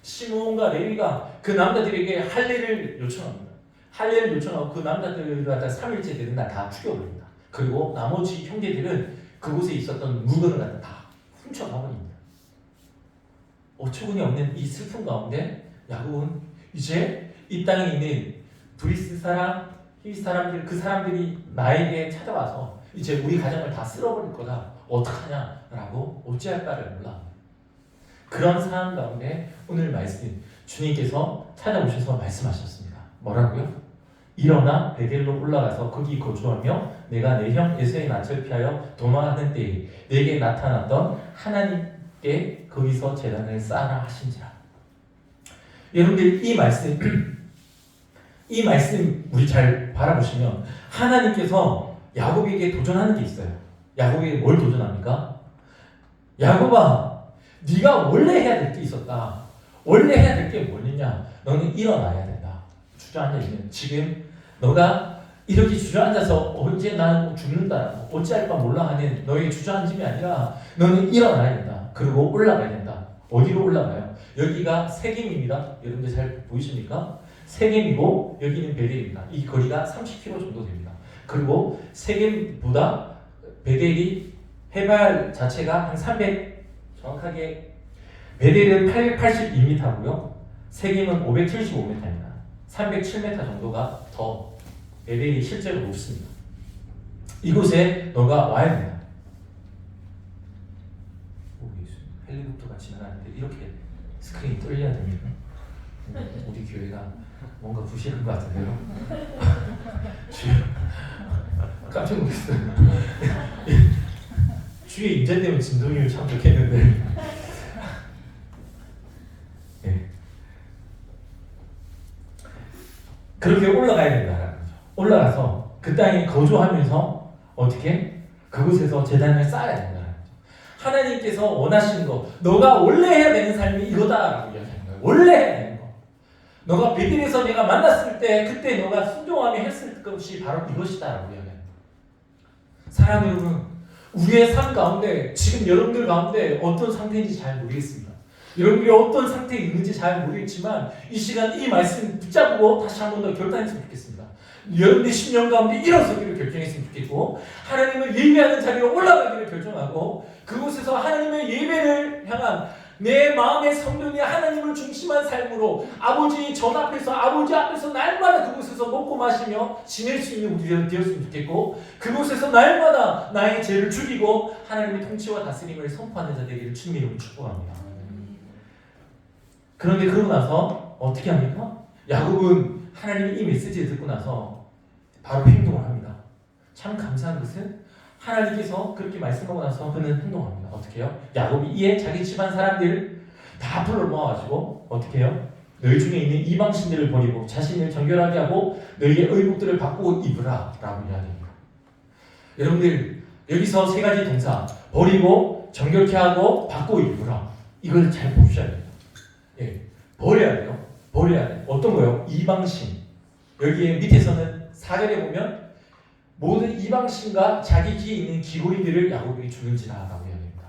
시므온과 레위가 그 남자들에게 할례를 요청합니다. 할례를 요청하고 그 남자들을 갖다 3일째 되는 날 다 죽여버립니다. 그리고 나머지 형제들은 그곳에 있었던 물건을 갖다 다 훔쳐가버립니다. 어처구니 없는 이 슬픔 가운데 야곱은 이제 이 땅에 있는 브리스 사람, 히브리 사람들 그 사람들이 나에게 찾아와서 이제 우리 가정을 다 쓸어버릴 거다. 어떡하냐라고 어찌할 바를 몰라. 그런 상황 가운데 오늘 말씀 주님께서 찾아오셔서 말씀하셨습니다. 뭐라고요? 일어나 베델로 올라가서 거기 거주하며 내가 내 형 에서의 낯을 피하여 도망하는 때에 내게 나타났던 하나님께 거기서 제단을 쌓아라 하신지라. 여러분들 이 말씀 우리 잘 바라보시면 하나님께서 야곱에게 도전하는 게 있어요. 야곱에게 뭘 도전합니까? 야곱아, 네가 원래 해야 될 게 있었다. 원래 해야 될 게 뭐냐? 너는 일어나야 된다. 주저앉아 있는 지금 너가 이렇게 주저앉아서 언제 난 죽는다, 어찌할 바 몰라 하는 너의 주저앉음이 아니라 너는 일어나야 된다. 그리고 올라가야 된다. 어디로 올라가요? 여기가 세겜입니다. 여러분들 잘 보이십니까? 세겜이고 여기는 베델입니다. 이 거리가 30km 정도 됩니다. 그리고 세겜보다 베델이 해발 자체가 한 300, 정확하게 베델은 882m고요. 세겜은 575m입니다. 307m 정도가 더 베델이 실제로 높습니다. 이곳에 너가 와야 된다. 헬리콥터가 지나가는데 이렇게 스크린이 뚫려야 됩니까? 우리 교회가 뭔가 부실한 것 같은데요. 주여, 깜짝 놀랐어요. 주의 임재되면 진동이면 참 좋겠는데. 예. 그렇게 올라가야 된다라는 거죠. 올라가서 그 땅에 거주하면서 어떻게 그곳에서 제단을 쌓아야 된다는 거죠. 하나님께서 원하시는 거, 너가 원래 해야 되는 삶이 이거다라고 이야기하는 거예요. 원래 해야 되는 거. 너가 베델에서 내가 만났을 때 그때 너가 순종하며 했을 것이 바로 이것이다라고 이야기하는 거예요. 사랑하는 여러분, 우리의 삶 가운데 지금 여러분들 가운데 어떤 상태인지 잘 모르겠습니다. 여러분들이 어떤 상태에 있는지 잘 모르겠지만 이 시간 이 말씀 붙잡고 다시 한 번 더 결단했으면 좋겠습니다. 여러분들이 10년 가운데 일어서기를 결정했으면 좋겠고 하나님을 예배하는 자리로 올라가기를 결정하고 그곳에서 하나님의 예배를 향한 내 마음의 성령이 하나님을 중심한 삶으로 아버지 전 앞에서 아버지 앞에서 날마다 그곳에서 먹고 마시며 지낼 수 있는 우리가 되었으면 좋겠고 그곳에서 날마다 나의 죄를 죽이고 하나님의 통치와 다스림을 선포하는 자 되기를 주님의 이름으로 축복합니다. 그런데 그러고 나서 어떻게 합니까? 야곱은 하나님의 이 메시지를 듣고 나서 바로 행동을 합니다. 참 감사한 것은 하나님께서 그렇게 말씀하고 나서 그는 행동합니다. 어떻게 해요? 야곱이 이에 자기 집안 사람들 다 불러 모아가지고 어떻게 해요? 너희 중에 있는 이방신들을 버리고 자신을 정결하게 하고 너희의 의복들을 바꾸고 입으라 라고 이야기합니다. 여러분들 여기서 세 가지 동사 버리고 정결케 하고 바꾸고 입으라 이걸 잘 보셔야 돼요. 예, 버려야 돼요. 버려야 돼. 어떤 거요? 이방신. 여기에 밑에서는 4절에 보면 모든 이방신과 자기 뒤에 있는 기고리들을 야곱에게 주는지라라고 이야기합니다.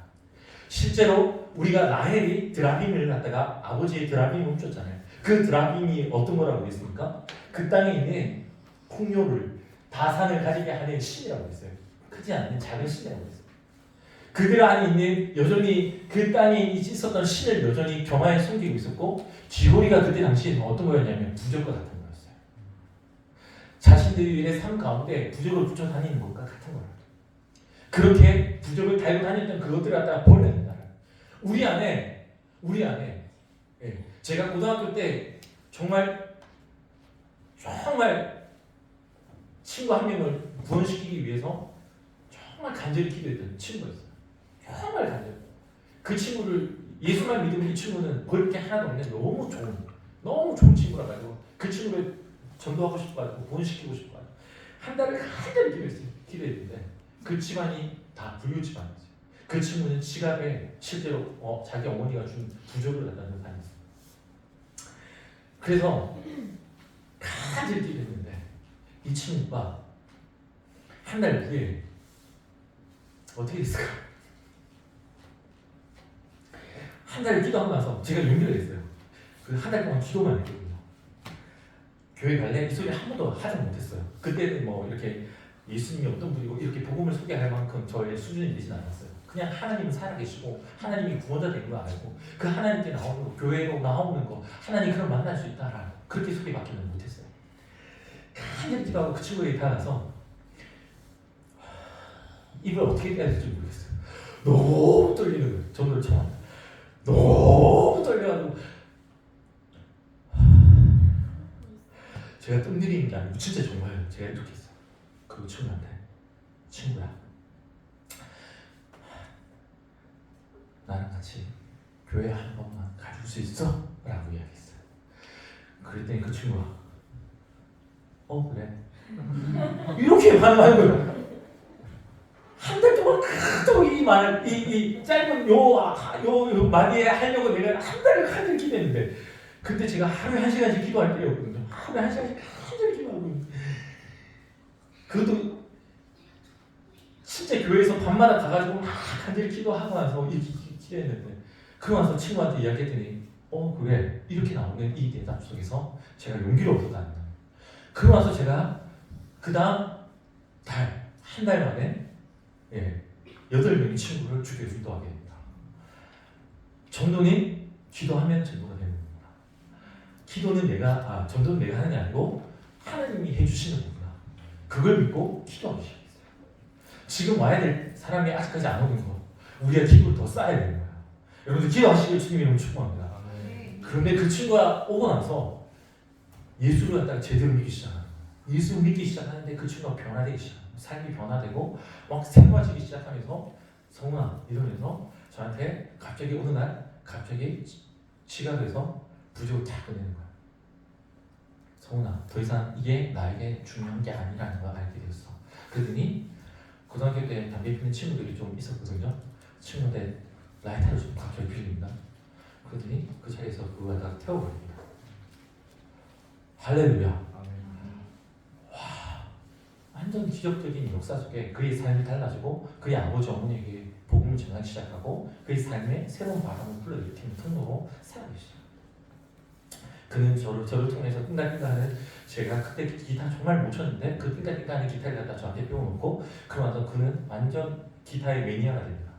실제로 우리가 라헬이 드라빔을 갖다가 아버지의 드라빔을 훔쳤잖아요. 그 드라빔이 어떤 거라고 했습니까? 그 땅에 있는 풍요를 다산을 가지게 하는 신이라고 했어요. 크지 않는 작은 신이라고 했어요. 그들 안에 있는 여전히 그 땅에 있었던 신을 여전히 경화에 숨기고 있었고 기고리가 그때 당시에 어떤 거였냐면 부적과 같은 거였어요. 자신들의 삶 가운데 부적을 붙여 다니는 것과 같은 거예요. 그렇게 부적을 달고 다녔던 그것들을 갖다가 버려야 된다. 우리 안에 예, 제가 고등학교 때 정말 친구 한 명을 구원시키기 위해서 정말 간절히 기도했던 친구였어요. 정말 간절히. 그 친구를 예수만 믿으면 이 친구는 볼 게 하나도 없는 너무 좋은 친구라 가지고 그 친구를 전도하고 싶어가지고 구원시키고 싶어가지고 한 달을 간절히 기도했는데 그 집안이 다 불교 집안이었어요. 그 친구는 지갑에 실제로 자기 어머니가 준 부적을 갖다 넣고 다녔어요. 그래서 간절히 기도했는데 이 친구가 한 달 후에 어떻게 됐을까? 한 달을 기도하고 나서 제가 용기를 냈어요. 그 한 달 동안 기도만 했거든요. 교회 갈래? 이 소리 한 번도 하지 못했어요. 그때는 뭐 이렇게 예수님이 어떤 분이고 이렇게 복음을 소개할 만큼 저의 수준이 되진 않았어요. 그냥 하나님은 살아계시고 하나님이 구원자 되는 거 알고 그 하나님께 나오는 거, 교회로 나오는 거 하나님 그럼 만날 수 있다라고 그렇게 소개밖에는 못했어요. 간절히 기도하고 그 친구에게 다가가서 입을 어떻게 떼야 될지 모르겠어요. 너무 떨리는 거예요. 전도를 처음 합니다. 너무 떨려가지고 제가 뜸들이는 게 아니고 진짜 정말 제가 이렇게 했어요. 그 친구한테 친구야 나랑 같이 교회 한 번만 가줄 수 있어? 라고 이야기했어요. 그랬더니 그 친구가 그래 이렇게 반응하는 거예요. 한 달 동안 그토록 이 짧은 요 말에 하려고 내가 한 달을 간절히 기도했는데 근데 제가 하루에 1시간씩 기도할 때였거든요. 하루에 1시간씩 간절히 기도하고 있는데 그것도 진짜 교회에서 밤마다 가가지고 막 간절히 기도하고 나서 이렇게 기도했는데 그러고 나서 친구한테 이야기했더니 그래 이렇게 나오는 이 대답 속에서 제가 용기를 얻었다는 거예요. 그러고 나서 제가 그 다음 한 달 만에 8명의 친구를 주교에 인도하게 됩니다. 전도는 기도하면 전도가 되는 거구나. 기도는 전도는 내가 하는 게 아니고 하나님이 해주시는 거구나. 그걸 믿고 기도하기 시작했어요. 지금 와야 될 사람이 아직까지 안 오는 거 우리가 기도를 더 쌓아야 되는 거예요. 여러분들 기도하시길 주님의 이름으로 축복합니다. 그런데 그 친구가 오고 나서 예수를 갖다가 제대로 믿기 시작하는 거예요. 예수 믿기 시작하는데 그 친구가 변화되기 시작해요. 삶이 변화되고 막 새로워지기 시작하면서 성훈아 이러면서 저한테 갑자기 어느 날 갑자기 지갑에서 부적을 탁 꺼내는 거예요. 성훈아 더 이상 이게 나에게 중요한 게 아니라는 걸 알게 되었어. 그러더니 고등학교 때 담배 피는 친구들이 좀 있었거든요. 친구인데 라이터를 좀 갑자기 빌립니다. 그러더니 그 자리에서 그거 갖다가 태워버립니다. 할렐루야. 완전 기적적인 역사 속에 그의 삶이 달라지고 그의 아버지 어머니에게 복음을 전하기 시작하고 그의 삶에 새로운 바람을 불러일으키는 통로로 세우기 시작합니다. 그는 저를 통해서 띵가띵가하는 제가 그때 기타 정말 못 쳤는데 그 띵가띵가하는 기타를 갖다 저한테 배워놓고 그러면서 그는 완전 기타의 매니아가 됩니다.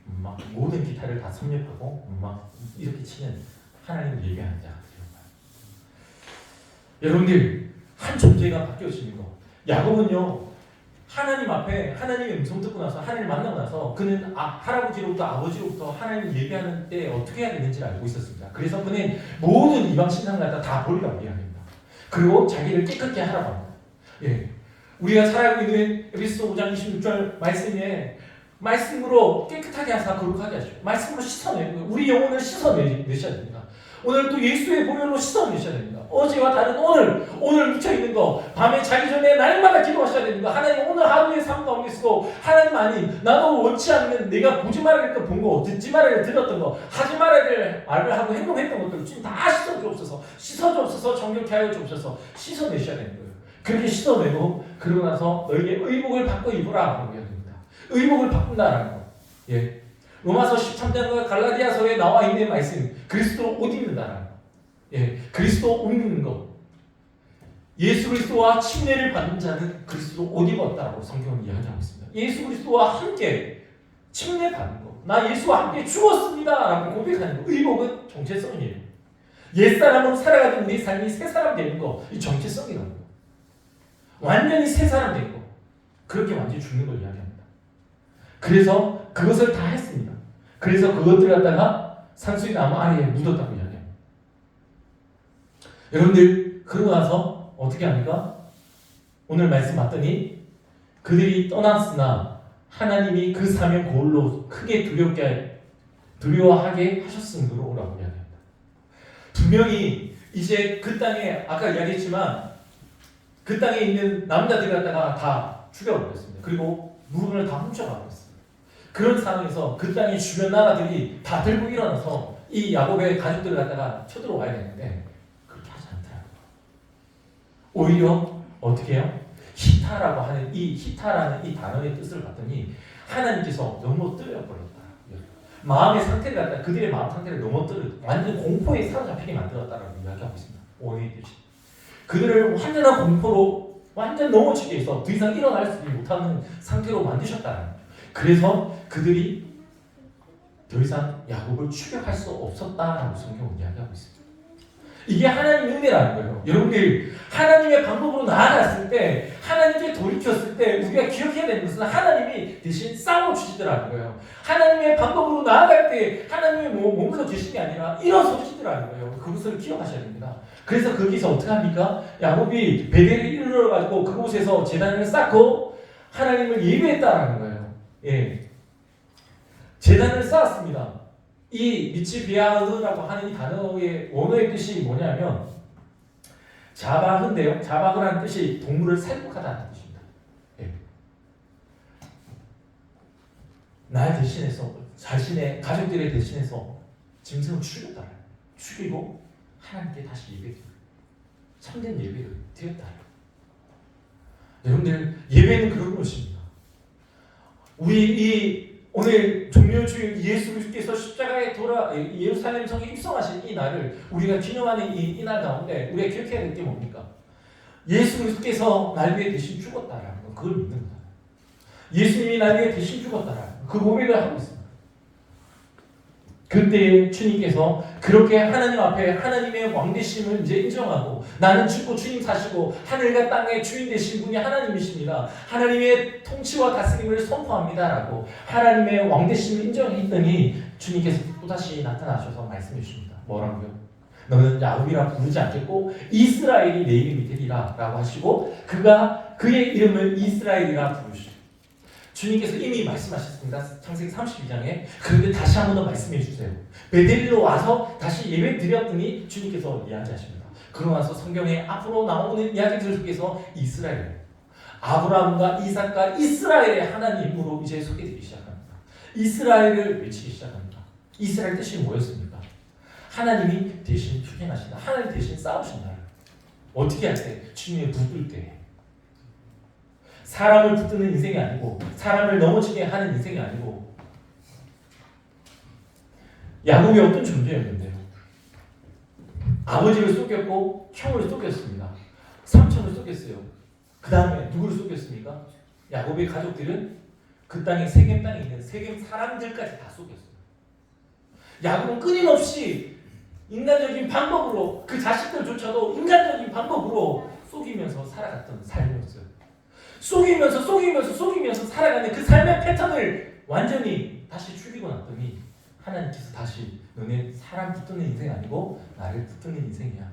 막 모든 기타를 다 섭렵하고 막 이렇게 치는 하나님을 예배하는 자가 되는 거예요. 여러분들 한 존재가 바뀌어지는 거. 야곱은요 하나님 앞에 하나님의 음성 듣고 나서 하나님을 만나고 나서 그는 할아버지로부터 아버지로부터 하나님을 예배하는 때 어떻게 해야 되는지를 알고 있었습니다. 그래서 그는 모든 이방 신상을 갖다 다 버리라고 이야기합니다. 그리고 자기를 깨끗게 하라고 합니다. 예. 우리가 살아가고 있는 에베소서 5장 26절 말씀에 말씀으로 깨끗하게 하사 거룩하게 하시오. 말씀으로 씻어내고 우리 영혼을 씻어내셔야 됩니다. 오늘 또 예수의 보혈로 씻어내셔야 됩니다. 어제와 다른 오늘 묻혀있는 거 밤에 자기 전에 날마다 기도하셔야 됩니다. 하나님 오늘 하루의 삶 가운데서도 하나님 아니 나도 원치 않는 내가 보지 말아야 될 거 본 거 듣지 말아야 될 들었던 거 하지 말아야 될 말을 하고 행동했던 것들을 지금 다 씻어주옵소서 정결케 하여 주옵소서 씻어내셔야 되는 거예요. 그렇게 씻어내고 그러고 나서 너에게 의복을 바꿔 입으라 하고 이야기합니다. 의복을 바꾼다라는 거. 예. 로마서 13장과 갈라디아서에 나와 있는 말씀 그리스도 옷 입는다라는 거. 예, 그리스도 옷 입는 거. 예수 그리스도와 침례를 받는 자는 그리스도 옷 입었다라고 성경은 이야기하고 있습니다. 예수 그리스도와 함께 침례 받는 거. 나 예수와 함께 죽었습니다라고 고백하는 거. 의복은 정체성이에요. 옛사람으로 살아가던 우리 삶이 새 사람 되는 거. 이 정체성이라는 거. 완전히 새 사람 되는 거. 그렇게 완전히 죽는 걸 이야기합니다. 그래서 그것을 다 했습니다. 그래서 그것들을 갖다가 산수의 나무 아래에 묻었다고 이야기합니다. 여러분들 그러고 나서 어떻게 합니까? 오늘 말씀 봤더니 그들이 떠났으나 하나님이 그 사명 고울로 크게 두려워하게 하셨으므로 라고 이야기합니다. 분명히 이제 그 땅에 아까 이야기했지만 그 땅에 있는 남자들 갖다가 다 죽여버렸습니다. 그리고 물건을 다 훔쳐가버렸습니다. 그런 상황에서 그 땅의 주변 나라들이 다 들고 일어나서 이 야곱의 가족들을 갖다가 쳐들어와야 되는데 그렇게 하지 않더라고요. 오히려 어떻게 해요? 히타라고 하는 히타라는 이 단어의 뜻을 봤더니 하나님께서 넘어뜨려버렸다. 마음의 상태를 갖다 그들의 마음 상태를 넘어뜨려 완전 공포에 사로잡히게 만들었다라고 이야기하고 있습니다. 오해의 뜻이. 그들을 완전한 공포로 완전 넘어지게 해서 더 이상 일어날 수 못하는 상태로 만드셨다는 거예요. 그래서 그들이 더 이상 야곱을 추격할 수 없었다라고 성경은 이야기하고 있습니다. 이게 하나님의 은혜라는 거예요. 여러분들 하나님의 방법으로 나아갔을 때 하나님께 돌이켰을 때 우리가 기억해야 되는 것은 하나님이 대신 싸워주시더라는 거예요. 하나님의 방법으로 나아갈 때 하나님이 머물러 계신 게 아니라 일어서시더라는 거예요. 그것을 기억하셔야 됩니다. 그래서 거기서 어떻게 합니까? 야곱이 베델에 이르러가지고 그곳에서 제단을 쌓고 하나님을 예배했다라는 거예요. 예, 제단을 쌓았습니다. 이 미츠비아흐라고 하는 이 단어의 원어의 뜻이 뭐냐면 자박인데요. 자박이라는 뜻이 동물을 살육하다는 뜻입니다. 예. 날 대신해서 자신의 가족들의 대신해서 짐승을 죽였다. 죽이고 하나님께 다시 예배드려요. 참된 예배를 드렸다. 여러분들 예배는 그런 것입니다. 우리 오늘 종료주일 예수 그리스도께서 십자가에 돌아 예루살렘 성에 입성하신 이 날을 우리가 기념하는 이 날 가운데 우리가 기억해야 될 게 뭡니까? 예수 그리스도께서 날 위해 대신 죽었다라는 거 그걸 믿는 거예요. 예수님이 날 위해 대신 죽었다라는 그 고백을 하고 있습니다. 그때 주님께서 그렇게 하나님 앞에 하나님의 왕되심을 이제 인정하고 나는 죽고 주님 사시고 하늘과 땅의 주인 되신 분이 하나님이십니다. 하나님의 통치와 다스림을 선포합니다라고 하나님의 왕되심을 인정했더니 주님께서 또다시 나타나셔서 말씀해 주십니다. 뭐라고요? 너는 야곱이라 부르지 않겠고 이스라엘이 내 이름이 되리라 라고 하시고 그가 그의 이름을 이스라엘이라 부르시고 주님께서 이미 말씀하셨습니다. 창세기 32장에. 그런데 다시 한 번 더 말씀해 주세요. 베델로 와서 다시 예배 드렸더니 주님께서 이야기하십니다. 그러고 나서 성경에 앞으로 나오는 이야기들 속에서 이스라엘, 아브라함과 이삭과 이스라엘의 하나님으로 이제 소개되기 시작합니다. 이스라엘을 외치기 시작합니다. 이스라엘 뜻이 뭐였습니까? 하나님이 대신 투쟁하신다. 하나님 대신 싸우신다. 어떻게 할 때? 주님의 붙들 때. 사람을 붙드는 인생이 아니고 사람을 넘어지게 하는 인생이 아니고 야곱이 어떤 존재였는데요? 아버지를 속였고 형을 속였습니다. 삼촌을 속였어요. 그 다음에 누구를 속였습니까? 야곱의 가족들은 그 땅에 세겜 땅에 있는 세겜 사람들까지 다 속였어요. 야곱은 끊임없이 인간적인 방법으로 그 자식들조차도 인간적인 방법으로 속이면서 살아갔던 삶이었어요. 속이면서 살아가는 그 삶의 패턴을 완전히 다시 죽이고 났더니 하나님께서 다시 너네 사람 붙드는 인생 아니고 나를 붙드는 인생이야.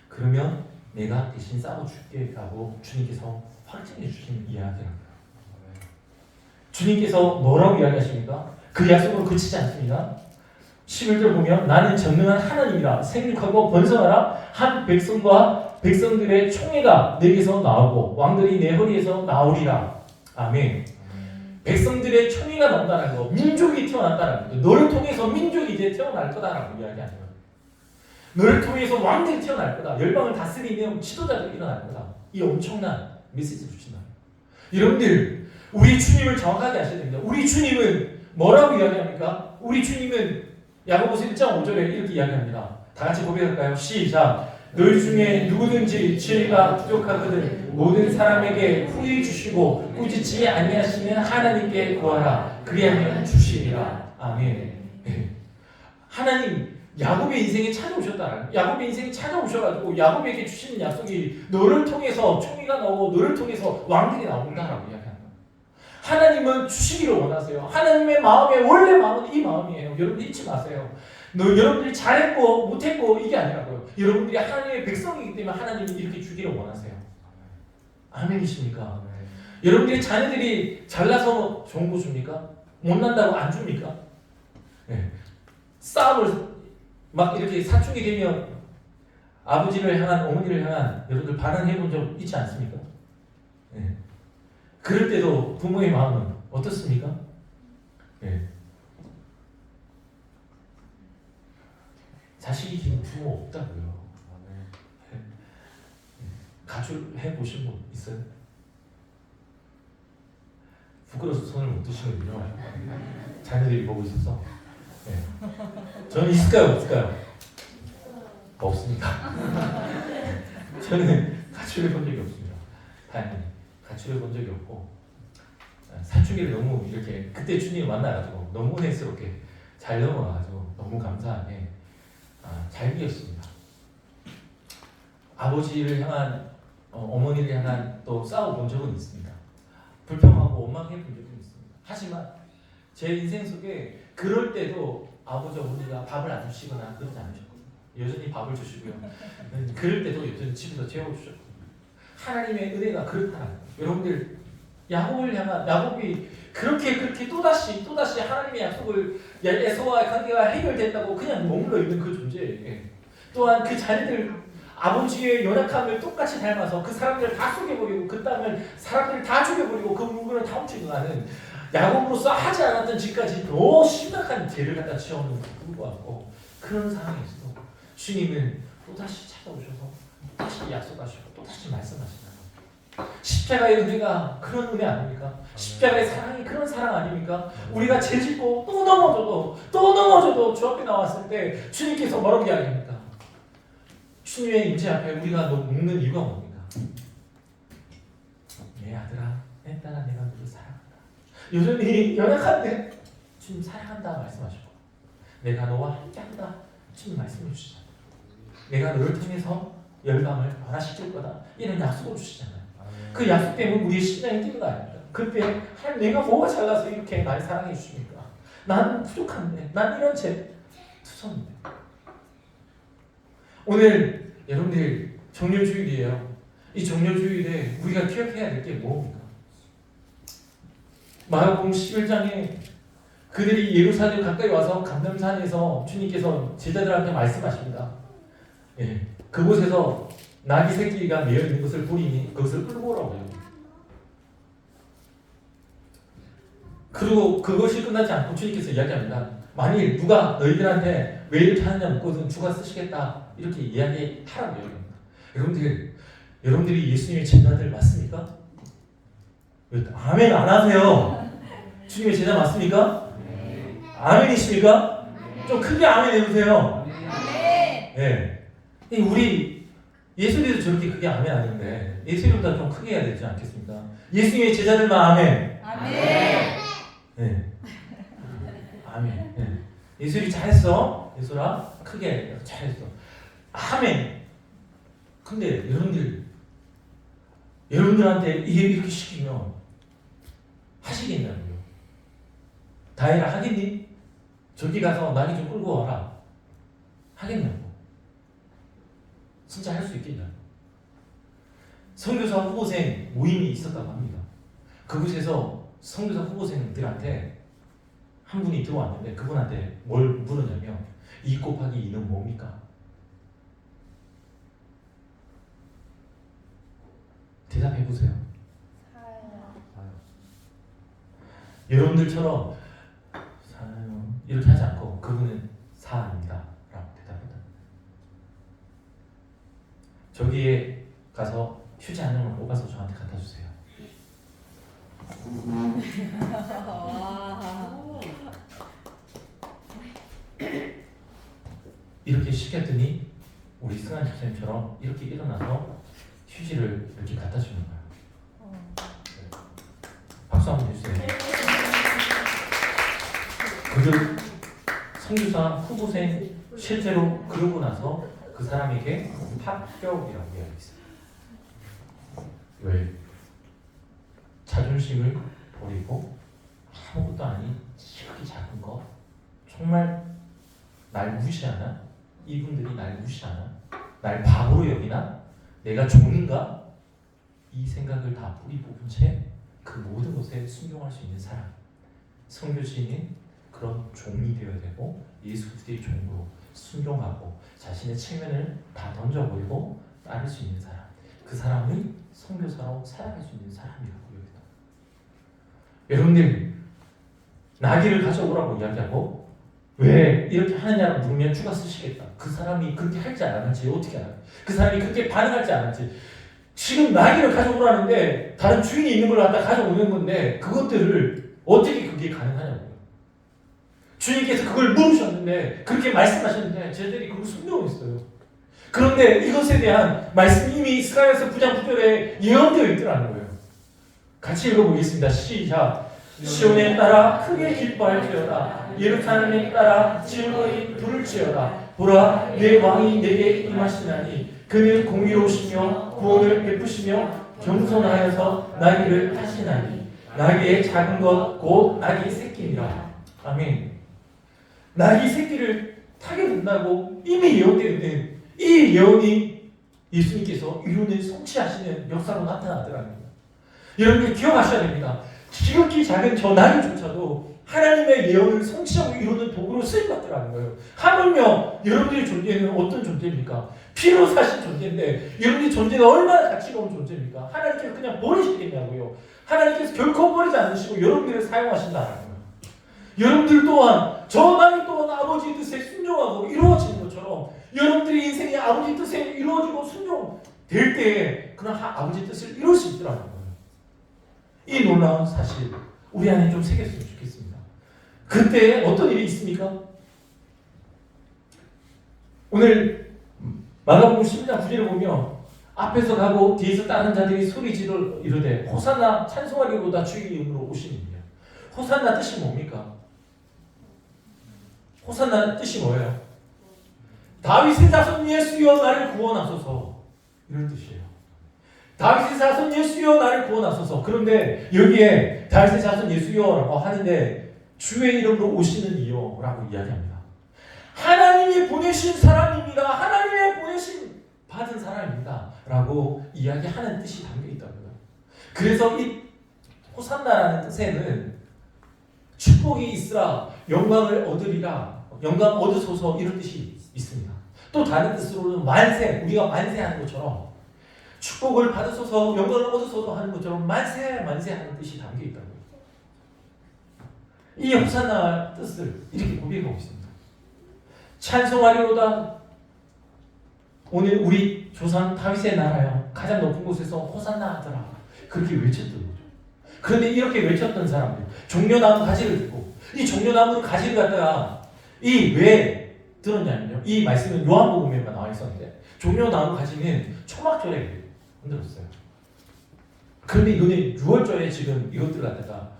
그러면 내가 대신 싸워줄게 라고 주님께서 확증해 주시는 이야기랍니다. 주님께서 뭐라고 이야기하십니까? 그 약속으로 그치지 않습니다. 11절 보면 나는 전능한 하나님이라 생육하고 번성하라 한 백성과 백성들의 총회가 내게서 나오고 왕들이 내 허리에서 나오리라. 아멘. 백성들의 총회가 나온다는 거, 민족이 태어난다는 거, 너를 통해서 민족이 이제 태어날 거다라고 이야기하는 거예요. 너를 통해서 왕들이 태어날 거다. 열방을 다스리는 지도자들이 일어날 거다. 이 엄청난 메시지를 주신다. 여러분들, 우리 주님을 정확하게 아셔야 됩니다. 우리 주님은 뭐라고 이야기합니까? 우리 주님은 야고보서 1장 5절에 이렇게 이야기합니다. 다 같이 고백할까요? 시작. 너희 중에 누구든지 지혜가 부족하거든 모든 사람에게 후히 주시고 꾸짖지 아니하시는 하나님께 구하라. 그리하면 주시리라. 아멘. 네. 하나님 야곱의 인생에 찾아오셨다. 야곱의 인생에 찾아오셔가지고 야곱에게 주시는 약속이 너를 통해서 총리가 나오고 너를 통해서 왕들이 나온다라고 이야기합니다. 하나님은 주시기를 원하세요. 하나님의 마음의 원래 마음은 이 마음이에요. 여러분 잊지 마세요. 여러분들이 잘했고 못했고 이게 아니라고요. 여러분들이 하나님의 백성이기 때문에 하나님이 이렇게 주기를 원하세요. 아멘이십니까? 여러분들의 자녀들이 잘나서 좋은 거 줍니까? 못난다고 안 줍니까? 네. 싸움을 막 이렇게 사춘기 되면 아버지를 향한 어머니를 향한 여러분들 반항해 본 적 있지 않습니까? 네. 그럴 때도 부모의 마음은 어떻습니까? 네. 자식이 지금 부모 없다고요. 네. 가출해 보신 분 있어요? 부끄러워서 손을 못 드시거든요. 자녀들이 보고 있어서. 네. 저는 있을까요? 없을까요? 없습니다. 저는 가출해 본 적이 없습니다. 다행히 가출해 본 적이 없고 사춘기를 너무 이렇게 그때 주님을 만나가지고 너무 은혜스럽게 잘 넘어가가지고 너무 감사하게 잘 이겼습니다. 아버지를 향한 어머니를 향한 또 싸워본 적은 있습니다. 불평하고 원망해 본 적은 있습니다. 하지만 제 인생 속에 그럴 때도 아버지 어머니가 밥을 안 주시거나 그러지 않으셨거든요. 여전히 밥을 주시고요. 그럴 때도 여전히 집에서 재워주셨거든요. 하나님의 은혜가 그렇다는 거예요. 여러분들 야곱을 향한 야곱이 그렇게 또다시 하나님의 약속을 에서와 관계가 해결됐다고 그냥 머물러 있는 그 존재예요. 또한 그 자녀들 아버지의 연약함을 똑같이 닮아서 그 사람들을 다 속여버리고 그 땅을 사람들을 다 죽여버리고 그 물건을 다 훔치고 가는 야곱으로서 하지 않았던 짓까지 더 심각한 죄를 갖다 지어오는 불구하고 그런 상황에서도 주님은 또다시 찾아오셔서 또다시 약속하시고 또다시 말씀하신다. 십자가의 은혜가 그런 은혜 아닙니까? 십자가의 사랑이 그런 사랑 아닙니까? 우리가 죄짓고 또 넘어져도 주 앞에 나왔을 때 주님께서 뭐라고 이야기합니까? 주님의 임재 앞에 우리가 묵는 이유가 뭡니까? 내 아들아, 내 딸아, 내가 너를 사랑한다. 여전히 연약한데 주님 사랑한다 말씀하시고 내가 너와 함께한다 주님 말씀해 주시잖아요. 내가 너를 통해서 열방을 변화시킬 거다 이런 약속을 주시잖아요. 그 약속 때문에 우리의 심장이 뛰는 거 아닙니까? 그때 내가 뭐가 잘나서 이렇게 날 사랑해 주십니까? 난 부족한데 난 이런 죄 투성인데 오늘 여러분들 정렬주일이에요. 이 정렬주일에 우리가 기억해야 될 게 뭡니까? 마가복음 11장에 그들이 예루살렘 가까이 와서 감람산에서 주님께서 제자들한테 말씀하십니다. 예, 그곳에서 나귀 새끼가 매여 있는 것을 보리니 그것을 끌고 오라고 해요. 그리고 그것이 끝나지 않고 주님께서 이야기합니다. 만일 누가 너희들한테 왜 이렇게 하느냐 묻거든 주가 쓰시겠다 이렇게 이야기하라고 해요. 여러분들이 예수님의 제자들 맞습니까? 아멘 안 하세요. 주님의 제자 맞습니까? 아멘이십니까? 좀 크게 아멘 해주세요. 네. 우리 예수님도 저렇게 크게 아멘 하는데 예수님보다 좀 크게 해야 되지 않겠습니까? 예수님의 제자들만 아멘. 네. 아멘. 네. 예술이 잘했어. 예술아 크게 잘했어. 아멘. 근데 여러분들한테 이게 이렇게 시키면 하시겠냐고요. 다혜라 하겠니? 저기 가서 나귀 좀 끌고 와라. 하겠냐고. 진짜 할 수 있겠냐고. 선교사 후보생 모임이 있었다고 합니다. 그곳에서 선교사 후보생들한테 한 분이 들어왔는데 그분한테 뭘 물었냐면 2 곱하기 2는 뭡니까? 대답해 보세요. 여러분들처럼 이렇게 하지 않고 그분은 4입니다 라고 대답했다. 저기에 가서 휴지 한 장을 뽑아서 저한테 갖다 주세요. 이렇게 시켰더니 우리 승환 집사님처럼 이렇게 일어나서 휴지를 이렇게 갖다 주는 거예요. 네. 박수 한번 해주세요. 그 선교사 후보생 실제로 그러고 나서 그 사람에게 합격이라고 이야기했어요. 왜? 자존심을 버리고 아무것도 아닌 이렇게 작은 거 정말 날 무시하나? 이분들이 날 무시하나? 날 바보로 여기나? 내가 종인가? 이 생각을 다 뿌리 뽑은 채 그 모든 것에 순종할 수 있는 사람. 선교지인은 그런 종이 되어야 되고 예수 그리스도의 종으로 순종하고 자신의 체면을 다 던져버리고 따를 수 있는 사람. 그 사람이 선교사로 살아갈 수 있는 사람이라고 여기다. 여러분들 나귀를 가져오라고 이야기하고 왜 이렇게 하느냐고 물으면 주가 쓰시겠다. 그 사람이 그렇게 할지 안 할지 어떻게 알아요? 그 사람이 그렇게 반응할지 안 할지. 지금 나귀를 가져오라는데 다른 주인이 있는 걸 갖다 가져오는 건데 그것들을 어떻게 그게 가능하냐고요. 주인께서 그걸 물으셨는데 그렇게 말씀하셨는데 제자들이 그걸 순종했어요. 그런데 이것에 대한 말씀이 이미 스가랴서 9장 9절에 예언되어 있더라는 거예요. 같이 읽어보겠습니다. 시작. 시온에 따라 크게 기뻐할지어다. 예루살렘에 따라 즐거이 부를지어다. 보라 내 왕이 내게 임하시나니 그는 공의로우시며 구원을 베푸시며 겸손하여서 나귀를 타시나니 나귀의 작은 것 곧 나귀 새끼니라. 아멘. 나귀 새끼를 타게 된다고 이미 예언되는데 이 예언이 예수님께서 이루는 성취하시는 역사로 나타나더라는 거예요. 여러분들 기억하셔야 됩니다. 지극히 작은 저 나귀조차도 하나님의 예언을 성취하고 이루는 도구로 쓰임받더라는 거예요. 하물며 여러분들의 존재는 어떤 존재입니까? 피로 사신 존재인데 여러분의 존재는 얼마나 가치가 없는 존재입니까? 하나님께서 그냥 버리시겠냐고요. 하나님께서 결코 버리지 않으시고 여러분들을 사용하신다는 거예요. 여러분들 또한 저 나귀 또한 아버지의 뜻에 순종하고 이루어지는 것처럼 여러분들의 인생이 아버지의 뜻에 이루어지고 순종될 때에 그냥 아버지의 뜻을 이룰 수 있더라는 거예요. 이 놀라운 사실 우리 안에 좀 새겼으면 좋겠습니다. 그때 어떤 일이 있습니까? 오늘 마가복음 11장 9절을 보면 앞에서 가고 뒤에서 따르는 자들이 소리지를 이르되 호산나 찬송하기보다 주의 이름으로 오시느니라. 호산나 뜻이 뭡니까? 호산나 뜻이 뭐예요? 다윗의 자손 예수여 나를 구원하소서 이런 뜻이에요. 다윗의 자손 예수여 나를 구원하소서. 그런데 여기에 다윗의 자손 예수여라고 하는데 주의 이름으로 오시는 이여라고 이야기합니다. 하나님이 보내신 사람입니다. 하나님의 보내신 받은 사람입니다 라고 이야기하는 뜻이 담겨 있다고요. 그래서 이 호산나라는 뜻에는 축복이 있으라, 영광을 얻으리라, 영광 얻으소서 이런 뜻이 있습니다. 또 다른 뜻으로는 만세, 우리가 만세하는 것처럼 축복을 받으소서, 영광을 얻으소서 하는 것처럼 만세 하는 뜻이 담겨 있다고요. 이 호산나 뜻을 이렇게 고백하고 있습니다. 찬송하리로다. 오늘 우리 조상 다윗의 나라여 가장 높은 곳에서 호산나 하더라. 그렇게 외쳤던 거죠. 그런데 이렇게 외쳤던 사람들, 종려나무 가지를 들고, 이 종려나무 가지를 갖다가 이 왜 들었냐면요, 이 말씀은 요한복음에만 나와 있었는데 종려나무 가지는 초막절에 흔들었어요. 그런데 이거는 6월절에 지금 이것들을 갖다가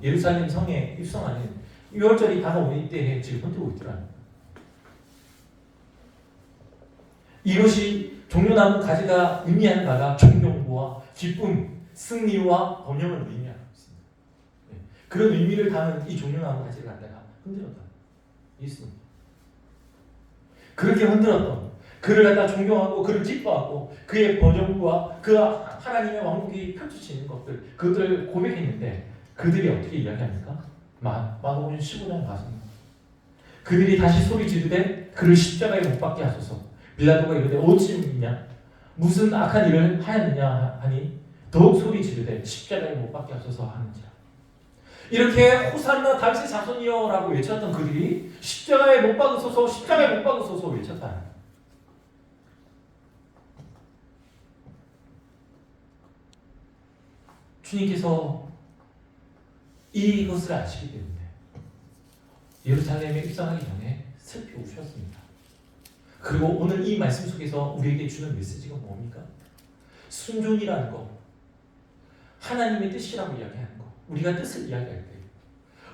예루살렘 성에 입성하는 6월절이 다가오는 때에 지금 흔들고 있더라고요. 이것이 종려나무 가지가 의미하는 바가 존경과 기쁨, 승리와 번영을 의미하고 있습니다. 네. 그런 의미를 담은 이 종려나무 가지를 갖다가 흔들었다. 있습니다. 그렇게 흔들었던, 그를 갖다 존경하고 그를 기뻐하고 그의 번영과 그 하나님의 왕국이 펼쳐지는 것들, 그것들을 고백했는데 그들이 어떻게 이야기합니까? 마가복음 15장 가십니다. 그들이 다시 소리 지르되 그를 십자가에 못 박게 하소서. 빌라도가 이르되 어찌냐 무슨 악한 일을 하였느냐 하니 더욱 소리 지르되 십자가에 못 박게 하소서 하는지라. 이렇게 호산나 다윗의 자손이여라고 외쳤던 그들이 십자가에 못 박으소서, 십자가에 못 박으소서 외쳤다. 주님께서 이것을 아시기 때문에 예루살렘에 입성하기 전에 슬피 우셨습니다. 그리고 오늘 이 말씀 속에서 우리에게 주는 메시지가 뭡니까? 순종이라는 것, 하나님의 뜻이라고 이야기하는 것, 우리가 뜻을 이야기할 때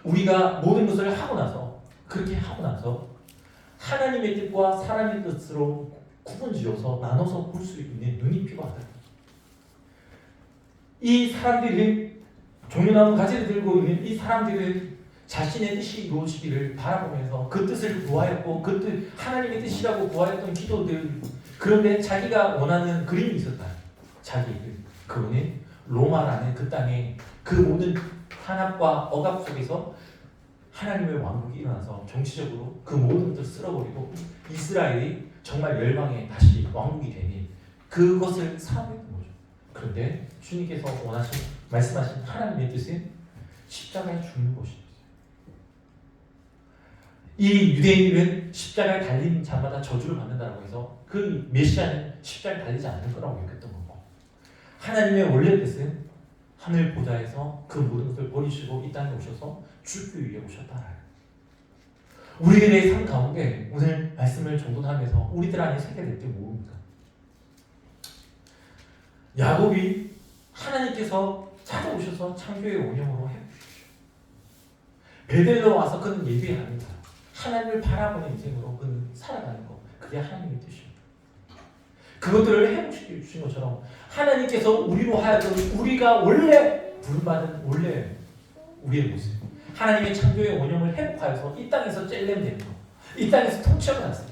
우리가 모든 것을 하고 나서, 그렇게 하고 나서 하나님의 뜻과 사람의 뜻으로 구분지어서 나눠서 볼 수 있는 눈이 필요하다. 이 사람들이 종려나무 가지를 들고 있는 이 사람들은 자신의 뜻이 이루어지기를 바라보면서 그 뜻을 구하였고 그 뜻, 하나님의 뜻이라고 구하였던 기도들, 그런데 자기가 원하는 그림이 있었다. 자기 그거는 로마라는 그 땅에 그 모든 탄압과 억압 속에서 하나님의 왕국이 일어나서 정치적으로 그 모든 것을 쓸어버리고 이스라엘이 정말 열방에 다시 왕국이 되는 그것을 사모했던 거죠. 그런데 주님께서 말씀하신 하나님의 뜻은 십자가에 죽는 것이었어요. 이 유대인들은 십자가에 달린 자마다 저주를 받는다고 해서 그 메시아는 십자가에 달리지 않을 거라고 여겼던 거고, 하나님의 원래 뜻은 하늘 보좌에서 그 모든 것을 버리시고 이 땅에 오셔서 죽기 위해 오셨다. 우리들의 삶 가운데 오늘 말씀을 정돈하면서 우리들 안에 새겨낼 때 뭡니까? 야곱이 하나님께서 찾아오셔서 창조의 원형으로 해주십시오. 베델로 와서 그는 예배합니다. 하나님을 바라보는 인생으로 그는 살아가는 것, 그게 하나님의 뜻입니다. 그것들을 회복시켜 주신 것처럼 하나님께서 우리로 하여금 우리가 원래 부름받은 원래 우리의 모습, 하나님의 창조의 원형을 회복하여서 이 땅에서 찔렘되는 것, 이 땅에서 통치하고 났을 때